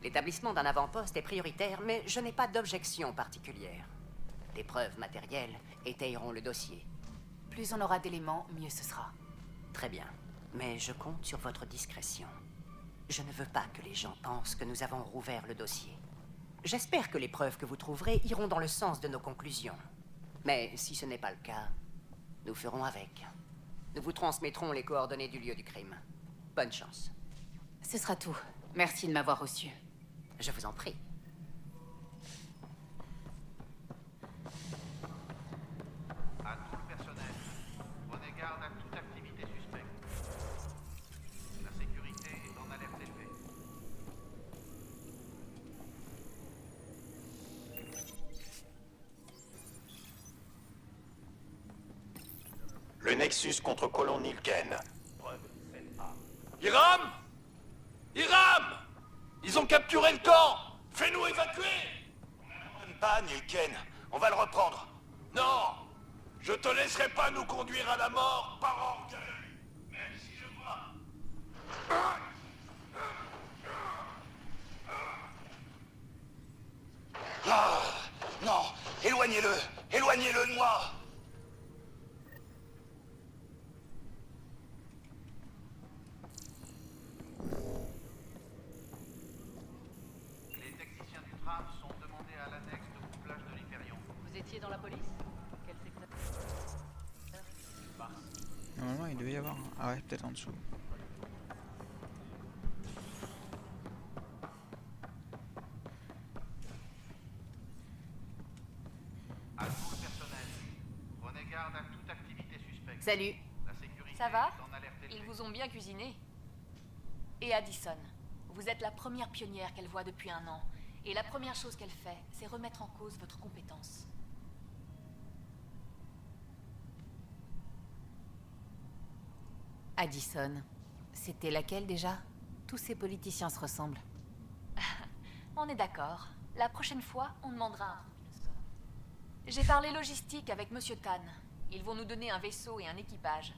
L'établissement d'un avant-poste est prioritaire, mais je n'ai pas d'objection particulière. Des preuves matérielles étayeront le dossier. Plus on aura d'éléments, mieux ce sera. Très bien, mais je compte sur votre discrétion. Je ne veux pas que les gens pensent que nous avons rouvert le dossier. J'espère que les preuves que vous trouverez iront dans le sens de nos conclusions. Mais si ce n'est pas le cas, nous ferons avec. Nous vous transmettrons les coordonnées du lieu du crime. Bonne chance. Ce sera tout. Merci de m'avoir reçu. Je vous en prie. À tout le personnel, prenez garde à toute activité suspecte. La sécurité est en alerte élevée. Le Nexus contre Colon Nilken. Hiram! Hiram! Ils ont capturé le camp! Fais-nous évacuer! Pas Nilken, on va le reprendre. Non! Je te laisserai pas nous conduire à la mort par orgueil! Même si je vois... Ah, non, éloignez-le, éloignez-le de moi. Les techniciens du tram sont demandés à l'annexe de couplage de l'Hyperion. Vous étiez dans la police? Quel secteur? Normalement, il devait y avoir un... Ah ouais, peut-être en dessous. À tout le personnel, prenez garde à toute activité suspecte. Salut. La sécurité Ça va? est en alerte élevée. Ils vous ont bien cuisiné. Et Addison, vous êtes la première pionnière qu'elle voit depuis un an. Et la première chose qu'elle fait, c'est remettre en cause votre compétence. Addison, c'était laquelle déjà? Tous ces politiciens se ressemblent. On est d'accord. La prochaine fois, on demandera un trompinoscope. J'ai parlé logistique avec Monsieur Tan. Ils vont nous donner un vaisseau et un équipage.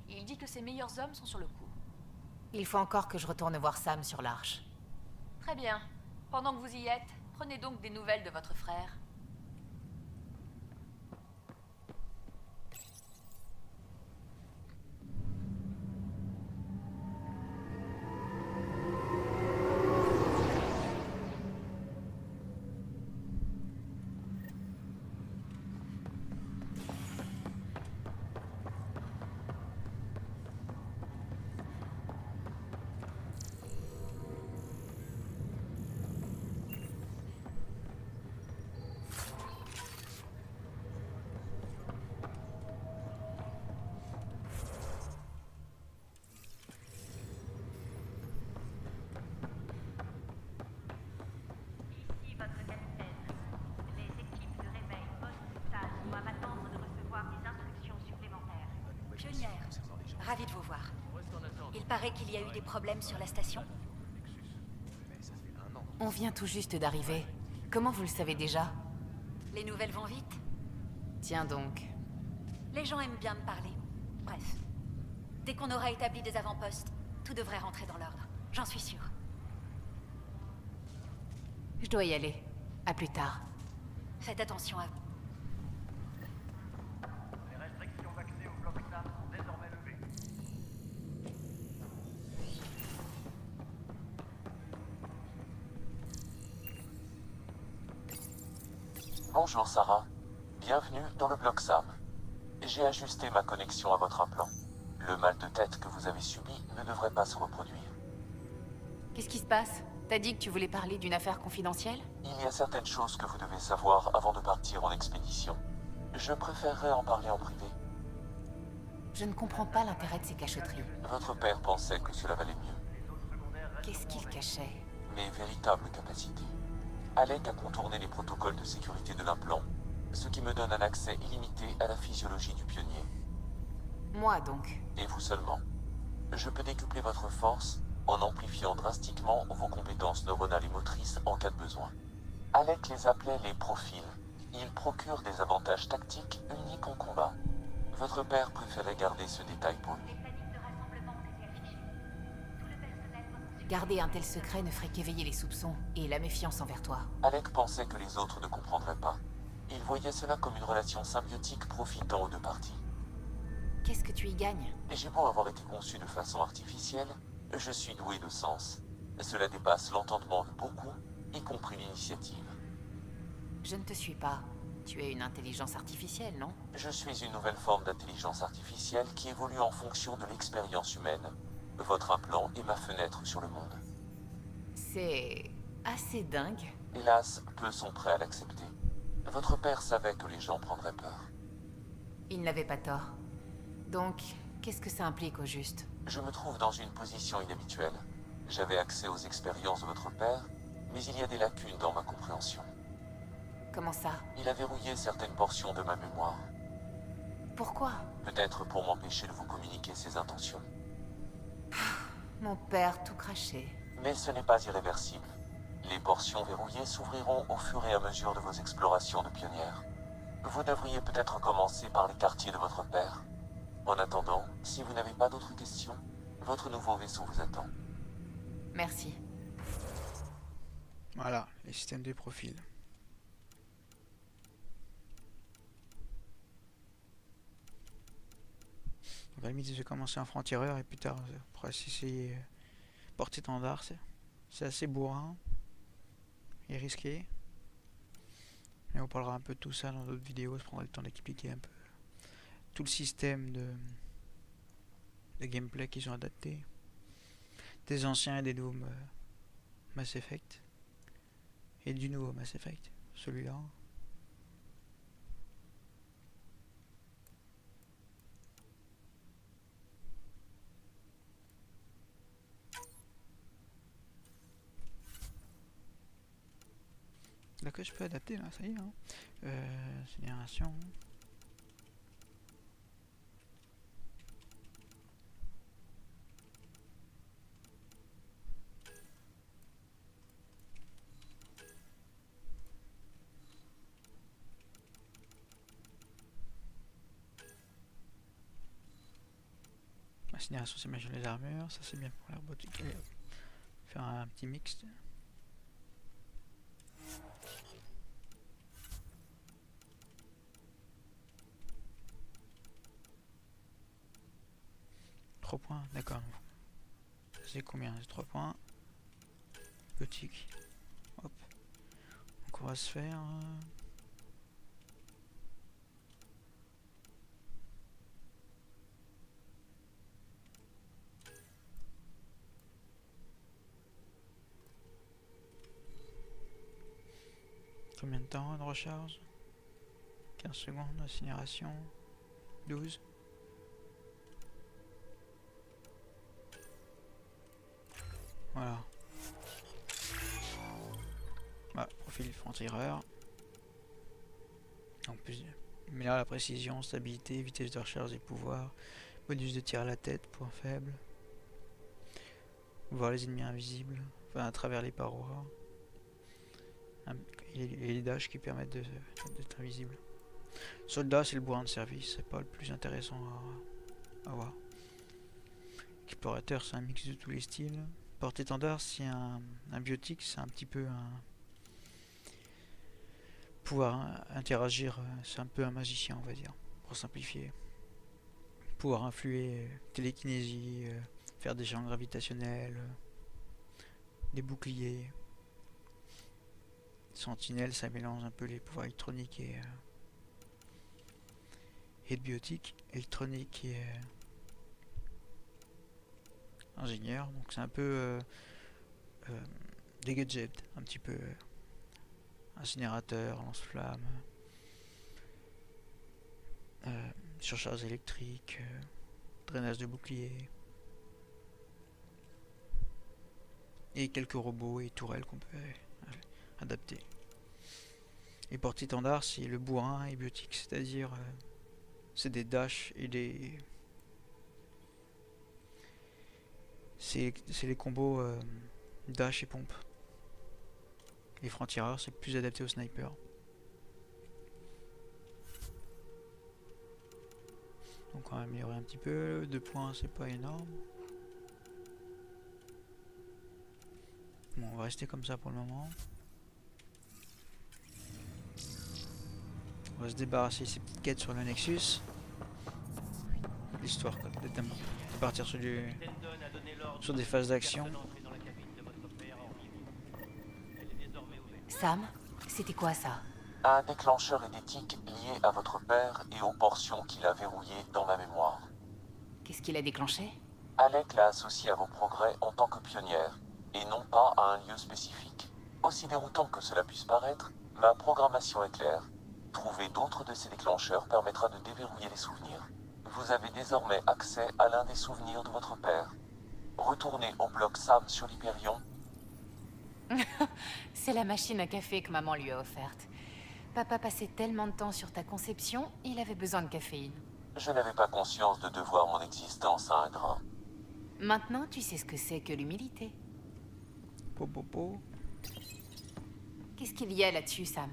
Il dit que ses meilleurs hommes sont sur le coup. Il faut encore que je retourne voir Sam sur l'Arche. Très bien. Pendant que vous y êtes, prenez donc des nouvelles de votre frère. Pionnière, ravi de vous voir. Il paraît qu'il y a eu des problèmes sur la station. On vient tout juste d'arriver. Comment vous le savez déjà? Les nouvelles vont vite. Tiens donc. Les gens aiment bien me parler. Bref. Dès qu'on aura établi des avant-postes, tout devrait rentrer dans l'ordre. J'en suis sûre. Je dois y aller. À plus tard. Faites attention à vous. Les restrictions d'accès au bloc SAM sont désormais levées. Bonjour Sarah, bienvenue dans le bloc SAM. J'ai ajusté ma connexion à votre implant. Le mal de tête que vous avez subi ne devrait pas se reproduire. Qu'est-ce qui se passe? T'as dit que tu voulais parler d'une affaire confidentielle? Il y a certaines choses que vous devez savoir avant de partir en expédition. Je préférerais en parler en privé. Je ne comprends pas l'intérêt de ces cachotteries. Votre père pensait que cela valait mieux. Qu'est-ce qu'il cachait? Mes véritables capacités. Alec a contourné les protocoles de sécurité de l'implant, ce qui me donne un accès illimité à la physiologie du pionnier. Moi donc. Et vous seulement. Je peux décupler votre force en amplifiant drastiquement vos compétences neuronales et motrices en cas de besoin. Alec les appelait les profils. Ils procurent des avantages tactiques uniques en combat. Votre père préférait garder ce détail pour lui. Garder un tel secret ne ferait qu'éveiller les soupçons et la méfiance envers toi. Alec pensait que les autres ne comprendraient pas. Il voyait cela comme une relation symbiotique profitant aux deux parties. Qu'est-ce que tu y gagnes? Et j'ai beau avoir été conçu de façon artificielle, je suis doué de sens. Cela dépasse l'entendement de beaucoup, y compris l'initiative. Je ne te suis pas. Tu es une intelligence artificielle, non? Je suis une nouvelle forme d'intelligence artificielle qui évolue en fonction de l'expérience humaine. Votre implant est ma fenêtre sur le monde. C'est assez dingue. Hélas, peu sont prêts à l'accepter. Votre père savait que les gens prendraient peur. Il n'avait pas tort. Donc, qu'est-ce que ça implique au juste? Je me trouve dans une position inhabituelle. J'avais accès aux expériences de votre père, mais il y a des lacunes dans ma compréhension. Comment ça? Il a verrouillé certaines portions de ma mémoire. Pourquoi? Peut-être pour m'empêcher de vous communiquer ses intentions. Mon père tout craché. Mais ce n'est pas irréversible. Les portions verrouillées s'ouvriront au fur et à mesure de vos explorations de pionnière. Vous devriez peut-être commencer par les quartiers de votre père. En attendant, si vous n'avez pas d'autres questions, votre nouveau vaisseau vous attend. Merci. Voilà, les systèmes de profil. On va limite, je vais commencer en franc-tireur et plus tard, on pourra essayer porte-étendard. C'est assez bourrin et risqué. Mais on parlera un peu de tout ça dans d'autres vidéos, je prendrai le temps d'expliquer un peu tout le système de gameplay qu'ils ont adapté. Des anciens et des nouveaux Mass Effect. Et du nouveau Mass Effect, celui-là. Là que je peux adapter là, ça y est. Hein. Génération. Génération, c'est imagine les armures, ça c'est bien pour la robotique. Allez, faire un petit mix. Points, d'accord. C'est combien? C'est 3 points. Gothique. Hop. Donc on va se faire. Combien de temps de recharge? 15 secondes, incinération. 12. Voilà. Profil franc-tireur. Donc Mais là, la précision, stabilité, vitesse de recharge et pouvoir. Bonus de tir à la tête, point faible. Voir les ennemis invisibles, enfin à travers les parois. Et les dashs qui permettent d'être invisible. Soldat, c'est le bourrin de service, c'est pas le plus intéressant à voir. Explorateur, c'est un mix de tous les styles. Porte-étendard, c'est un biotique, c'est un petit peu un... Pouvoir interagir, c'est un peu un magicien, on va dire, pour simplifier. Pouvoir influer, télékinésie, faire des champs gravitationnels, des boucliers. Sentinelle, ça mélange un peu les pouvoirs électroniques et le biotique. Électronique et ingénieur, donc c'est un peu des gadgets, un petit peu incinérateur, lance-flamme, surcharge électrique, drainage de bouclier, et quelques robots et tourelles qu'on peut adapter. Et porte-étendard, c'est le bourrin et biotique, c'est-à-dire c'est des dashs et des... C'est les combos dash et pompe. Les francs-tireurs, c'est plus adapté au sniper. Donc on va améliorer un petit peu. 2 points, c'est pas énorme. Bon, on va rester comme ça pour le moment. On va se débarrasser de ces petites quêtes sur le Nexus. L'histoire de partir sur des phases d'action. Sam, c'était quoi ça? Un déclencheur édétique lié à votre père et aux portions qu'il a verrouillées dans ma mémoire. Qu'est-ce qu'il a déclenché? Alec l'a associé à vos progrès en tant que pionnière, et non pas à un lieu spécifique. Aussi déroutant que cela puisse paraître, ma programmation est claire. Trouver d'autres de ces déclencheurs permettra de déverrouiller les souvenirs. Vous avez désormais accès à l'un des souvenirs de votre père. Retournez au bloc Sam sur l'Hyperion. C'est la machine à café que maman lui a offerte. Papa passait tellement de temps sur ta conception, il avait besoin de caféine. Je n'avais pas conscience de devoir mon existence à un grain. Maintenant, tu sais ce que c'est que l'humilité. Qu'est-ce qu'il y a là-dessus, Sam?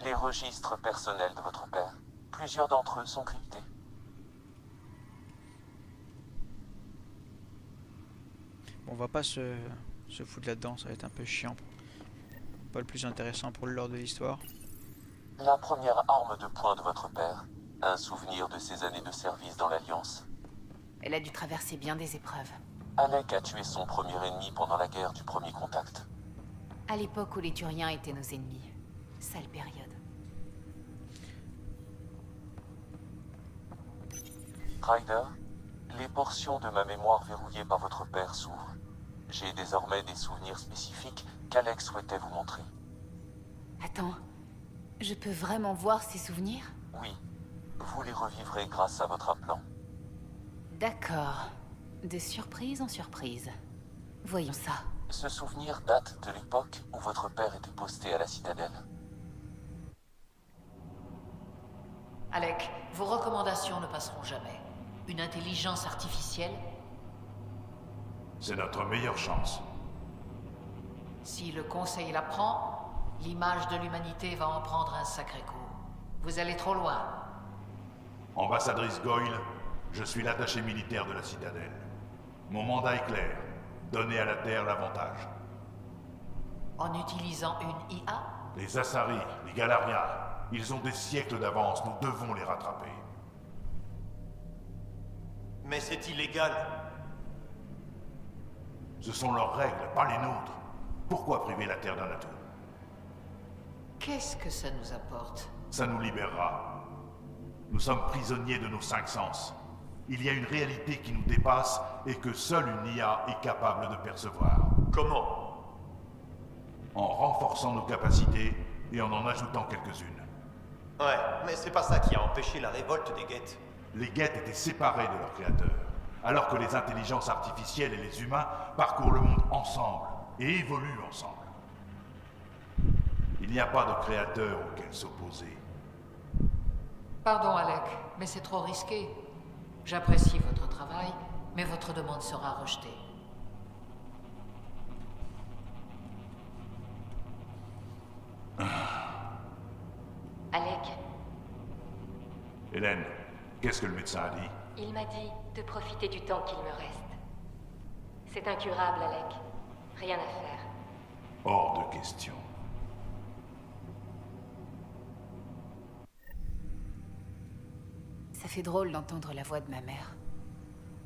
Les registres personnels de votre père. Plusieurs d'entre eux sont cryptés. Bon, on va pas se foutre là-dedans, ça va être un peu chiant. Pas le plus intéressant pour le lore de l'histoire. La première arme de poing de votre père. Un souvenir de ses années de service dans l'Alliance. Elle a dû traverser bien des épreuves. Alec a tué son premier ennemi pendant la guerre du premier contact. À l'époque où les Turiens étaient nos ennemis. Sale période. Ryder, les portions de ma mémoire verrouillées par votre père s'ouvrent. J'ai désormais des souvenirs spécifiques qu'Alec souhaitait vous montrer. Attends, je peux vraiment voir ces souvenirs? Oui, vous les revivrez grâce à votre appelant. D'accord. De surprise en surprise. Voyons ça. Ce souvenir date de l'époque où votre père était posté à la citadelle. Alec, vos recommandations ne passeront jamais. Une intelligence artificielle? C'est notre meilleure chance. Si le Conseil la prend, l'image de l'humanité va en prendre un sacré coup. Vous allez trop loin. Ambassadrice Goyle, je suis l'attaché militaire de la citadelle. Mon mandat est clair. Donner à la Terre l'avantage. En utilisant une IA? Les Asari, les Galariens, ils ont des siècles d'avance, nous devons les rattraper. Mais c'est illégal. Ce sont leurs règles, pas les nôtres. Pourquoi priver la Terre d'un atout? Qu'est-ce que ça nous apporte? Ça nous libérera. Nous sommes prisonniers de nos 5 sens. Il y a une réalité qui nous dépasse et que seule une IA est capable de percevoir. Comment? En renforçant nos capacités et en ajoutant quelques-unes. Ouais, mais c'est pas ça qui a empêché la révolte des Geth. Les Geth étaient séparés de leur créateur, alors que les intelligences artificielles et les humains parcourent le monde ensemble et évoluent ensemble. Il n'y a pas de créateur auquel s'opposer. Pardon, Alec, mais c'est trop risqué. J'apprécie votre travail, mais votre demande sera rejetée. Alec, Hélène, qu'est-ce que le médecin a dit? il m'a dit de profiter du temps qu'il me reste. C'est incurable, Alec. Rien à faire. Hors de question. Ça fait drôle d'entendre la voix de ma mère.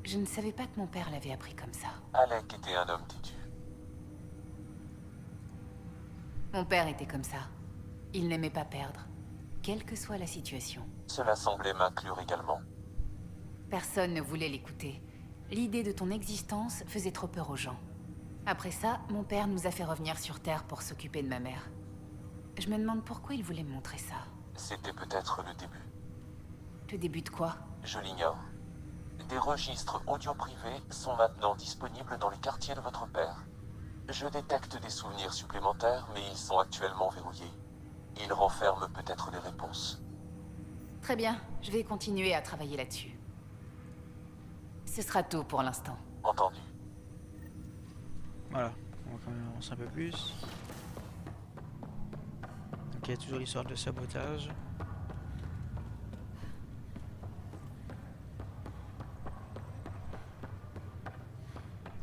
Je ne savais pas que mon père l'avait appris comme ça. Alec était un homme têtu. Mon père était comme ça. Il n'aimait pas perdre, quelle que soit la situation. Cela semblait m'inclure également. Personne ne voulait l'écouter. L'idée de ton existence faisait trop peur aux gens. Après ça, mon père nous a fait revenir sur Terre pour s'occuper de ma mère. Je me demande pourquoi il voulait me montrer ça. C'était peut-être le début. Le début de quoi? Je l'ignore. Des registres audio privés sont maintenant disponibles dans les quartiers de votre père. Je détecte des souvenirs supplémentaires, mais ils sont actuellement verrouillés. Ils renferment peut-être des réponses. Très bien, je vais continuer à travailler là-dessus. Ce sera tout pour l'instant. Entendu. Voilà, on va quand même avancer un peu plus. Donc il y a toujours l'histoire de sabotage.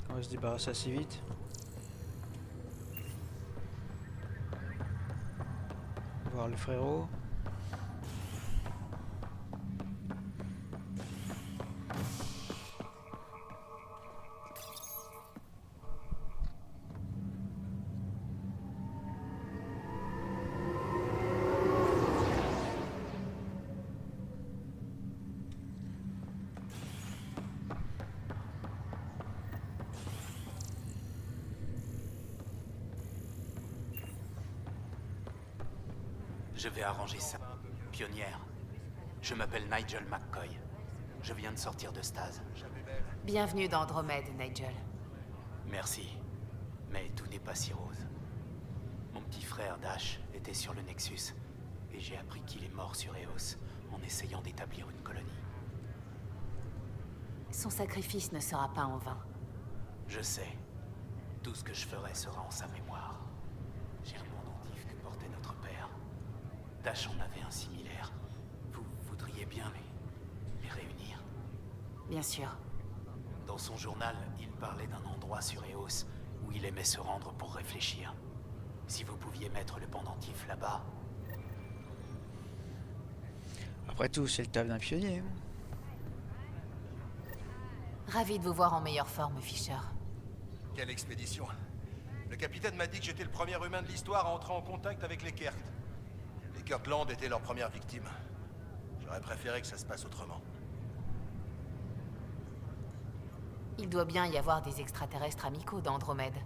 On va se débarrasser assez vite. Voir le frérot. Je vais arranger ça. Pionnière. Je m'appelle Nigel McCoy. Je viens de sortir de stase. Bienvenue dans Andromède, Nigel. Merci. Mais tout n'est pas si rose. Mon petit frère Dash était sur le Nexus. Et j'ai appris qu'il est mort sur Eos en essayant d'établir une colonie. Son sacrifice ne sera pas en vain. Je sais. Tout ce que je ferai sera en sa mémoire. J'ai le pendentif que portait notre père. Dash en avait un similaire. Vous voudriez bien les réunir? Bien sûr. Dans son journal, il parlait d'un endroit sur Eos où il aimait se rendre pour réfléchir. Si vous pouviez mettre le pendentif là-bas... Après tout, c'est le taf d'un pionnier. Hein. Ravi de vous voir en meilleure forme, Fisher. Quelle expédition. Le capitaine m'a dit que j'étais le premier humain de l'histoire à entrer en contact avec les Kert. Les Kirtland étaient leur première victime. J'aurais préféré que ça se passe autrement. Il doit bien y avoir des extraterrestres amicaux dans Andromède.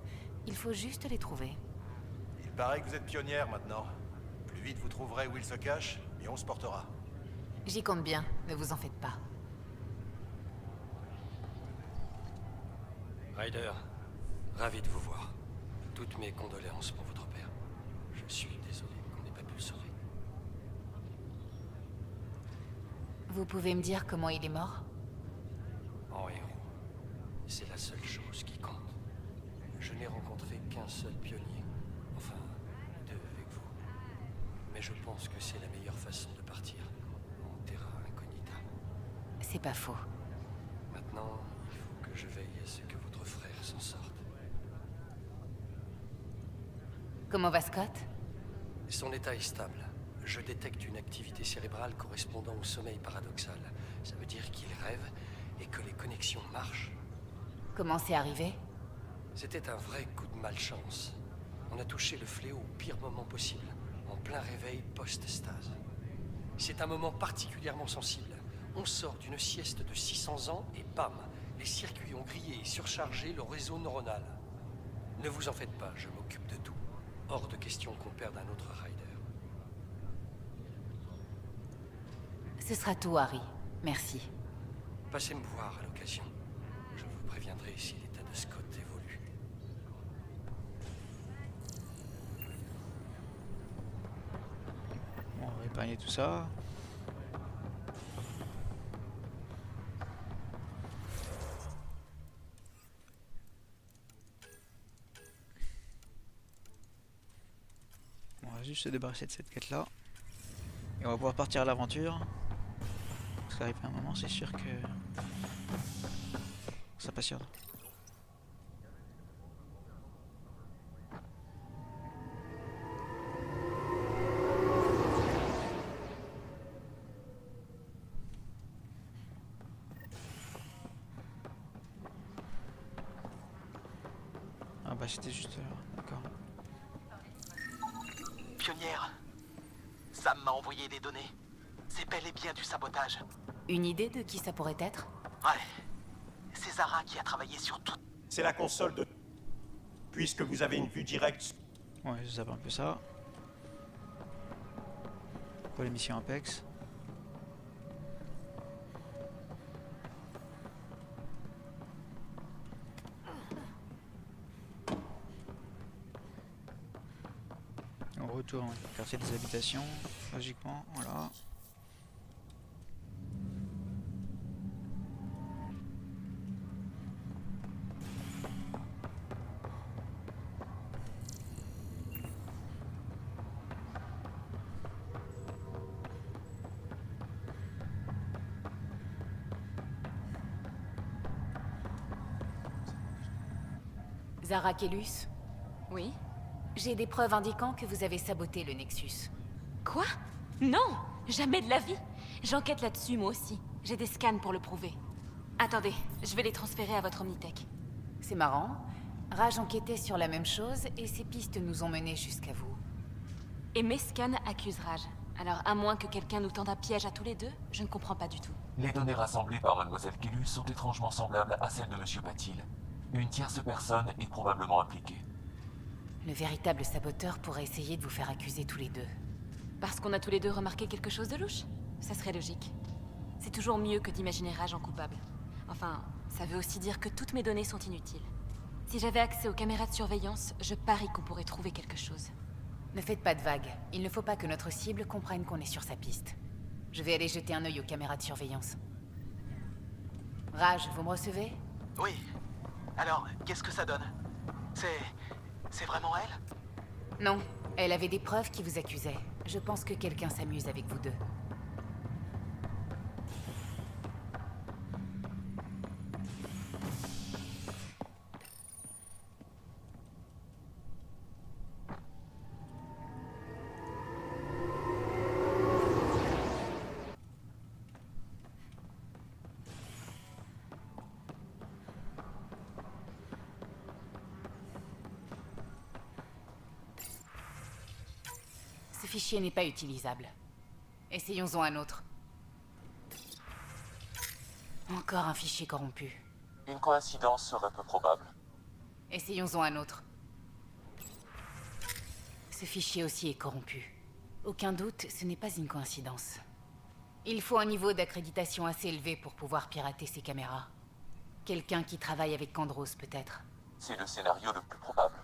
Il faut juste les trouver. Il paraît que vous êtes pionnière maintenant. Plus vite vous trouverez où ils se cachent, mieux on se portera. J'y compte bien, ne vous en faites pas. Ryder, ravi de vous voir. Toutes mes condoléances pour votre père. Je suis désolé qu'on n'ait pas pu le sauver. Vous pouvez me dire comment il est mort? En héros. C'est la seule chose qui compte. Je n'ai rencontré qu'un seul pionnier. Enfin, deux avec vous. Mais je pense que c'est la meilleure façon de partir. En terra incognita. C'est pas faux. Maintenant, il faut que je veille à ce que votre frère s'en sorte. Comment va Scott? Son état est stable. Je détecte une activité cérébrale correspondant au sommeil paradoxal. Ça veut dire qu'il rêve et que les connexions marchent. Comment c'est arrivé? C'était un vrai coup de malchance. On a touché le fléau au pire moment possible, en plein réveil post-stase. C'est un moment particulièrement sensible. On sort d'une sieste de 600 ans et bam, les circuits ont grillé et surchargé le réseau neuronal. Ne vous en faites pas, je m'occupe de tout. Hors de question qu'on perde un autre rider. Ce sera tout, Harry. Merci. Passez me voir à l'occasion. Je vous préviendrai si l'état de Scott évolue. Bon, on va épargner tout ça. juste se débarrasser de cette quête là. Et on va pouvoir partir à l'aventure. Parce qu'arrivé à un moment, c'est sûr que ça passionne. Ah bah c'était juste là, d'accord. Pionnière, Sam m'a envoyé des données. C'est bel et bien du sabotage. Une idée de qui ça pourrait être? Ouais. C'est Zara qui a travaillé sur tout. C'est la console de... Puisque vous avez une vue directe... Ouais, je savais un peu ça. Pour les missions Apex. On retourne au quartier des habitations, logiquement, voilà. Zara Kellus? Oui? J'ai des preuves indiquant que vous avez saboté le Nexus. Quoi? Non! Jamais de la vie! J'enquête là-dessus, moi aussi. J'ai des scans pour le prouver. Attendez, je vais les transférer à votre Omnitech. C'est marrant. Raj enquêtait sur la même chose et ces pistes nous ont menés jusqu'à vous. Et mes scans accusent Raj. Alors, à moins que quelqu'un nous tende un piège à tous les deux, je ne comprends pas du tout. Les données rassemblées par Mademoiselle Kellus sont étrangement semblables à celles de Monsieur Patil. Une tierce personne est probablement impliquée. Le véritable saboteur pourrait essayer de vous faire accuser tous les deux. Parce qu'on a tous les deux remarqué quelque chose de louche? Ça serait logique. C'est toujours mieux que d'imaginer Raj en coupable. Enfin, ça veut aussi dire que toutes mes données sont inutiles. Si j'avais accès aux caméras de surveillance, je parie qu'on pourrait trouver quelque chose. Ne faites pas de vagues. Il ne faut pas que notre cible comprenne qu'on est sur sa piste. Je vais aller jeter un œil aux caméras de surveillance. Raj, vous me recevez? Oui. Alors, qu'est-ce que ça donne? C'est vraiment elle? Non. Elle avait des preuves qui vous accusaient. Je pense que quelqu'un s'amuse avec vous deux. Ce fichier n'est pas utilisable. Essayons-en un autre. Encore un fichier corrompu. Une coïncidence serait peu probable. Essayons-en un autre. Ce fichier aussi est corrompu. Aucun doute, ce n'est pas une coïncidence. Il faut un niveau d'accréditation assez élevé pour pouvoir pirater ces caméras. Quelqu'un qui travaille avec Kandros, peut-être. C'est le scénario le plus probable.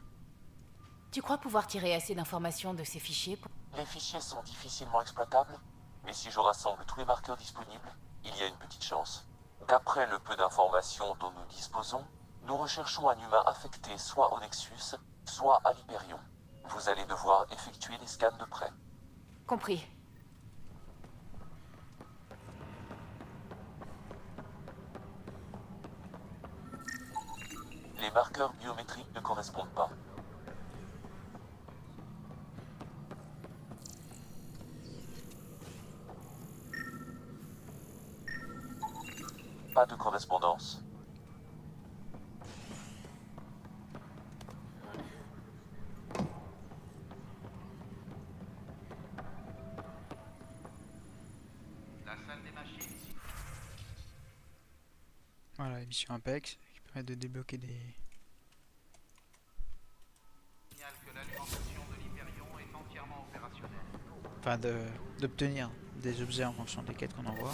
Tu crois pouvoir tirer assez d'informations de ces fichiers pour... Les fichiers sont difficilement exploitables, mais si je rassemble tous les marqueurs disponibles, il y a une petite chance. D'après le peu d'informations dont nous disposons, nous recherchons un humain affecté soit au Nexus, soit à l'Hyperion. Vous allez devoir effectuer des scans de près. Compris. Les marqueurs biométriques ne correspondent pas. Pas de correspondance. La salle des machines. Voilà, émission Apex qui permet de débloquer des... Signale que l'alimentation de l'Hyperion est entièrement opérationnelle. Enfin, d'obtenir des objets en fonction des quêtes qu'on envoie.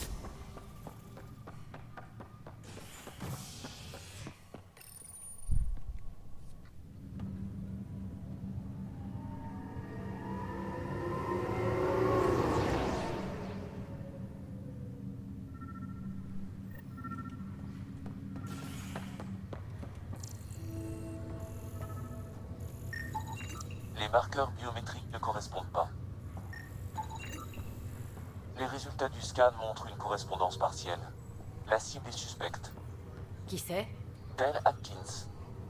Les marqueurs biométriques ne correspondent pas. Les résultats du scan montrent une correspondance partielle. La cible est suspecte. Qui c'est? Dale Atkins.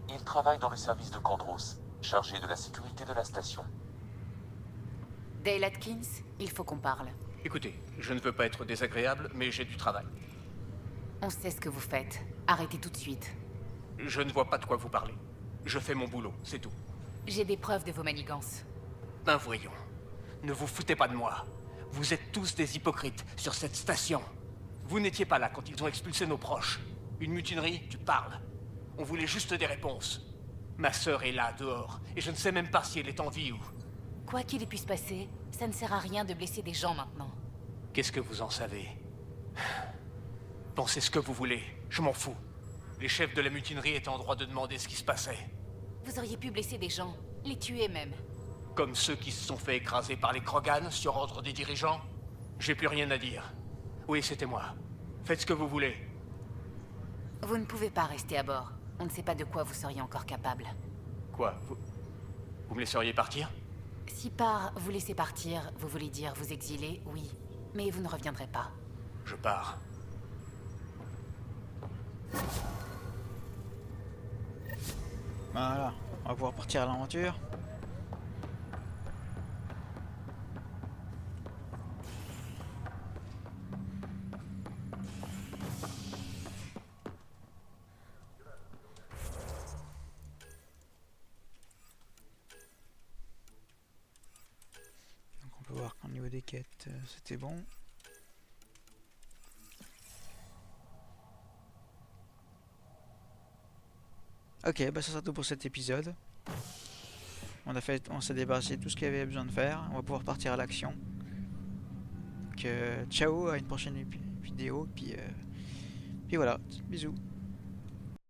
Il travaille dans le service de Kandros, chargé de la sécurité de la station. Dale Atkins, il faut qu'on parle. Écoutez, je ne veux pas être désagréable, mais j'ai du travail. On sait ce que vous faites. Arrêtez tout de suite. Je ne vois pas de quoi vous parlez. Je fais mon boulot, c'est tout. J'ai des preuves de vos manigances. Ben voyons. Ne vous foutez pas de moi. Vous êtes tous des hypocrites sur cette station. Vous n'étiez pas là quand ils ont expulsé nos proches. Une mutinerie, tu parles. On voulait juste des réponses. Ma sœur est là, dehors, et je ne sais même pas si elle est en vie ou... Quoi qu'il puisse passer, ça ne sert à rien de blesser des gens maintenant. Qu'est-ce que vous en savez? Pensez ce que vous voulez, je m'en fous. Les chefs de la mutinerie étaient en droit de demander ce qui se passait. Vous auriez pu blesser des gens, les tuer même. Comme ceux qui se sont fait écraser par les Krogan sur ordre des dirigeants. J'ai plus rien à dire. Oui, c'était moi. Faites ce que vous voulez. Vous ne pouvez pas rester à bord. On ne sait pas de quoi vous seriez encore capable. Quoi? Vous me laisseriez partir? Si par vous laisser partir, vous voulez dire vous exiler, oui. Mais vous ne reviendrez pas. Je pars. Voilà, on va pouvoir partir à l'aventure. Donc on peut voir qu'au niveau des quêtes, c'était bon. Ok, bah ça sera tout pour cet épisode. On s'est débarrassé de tout ce qu'il y avait besoin de faire. On va pouvoir partir à l'action. Donc ciao, à une prochaine vidéo. Puis voilà, bisous.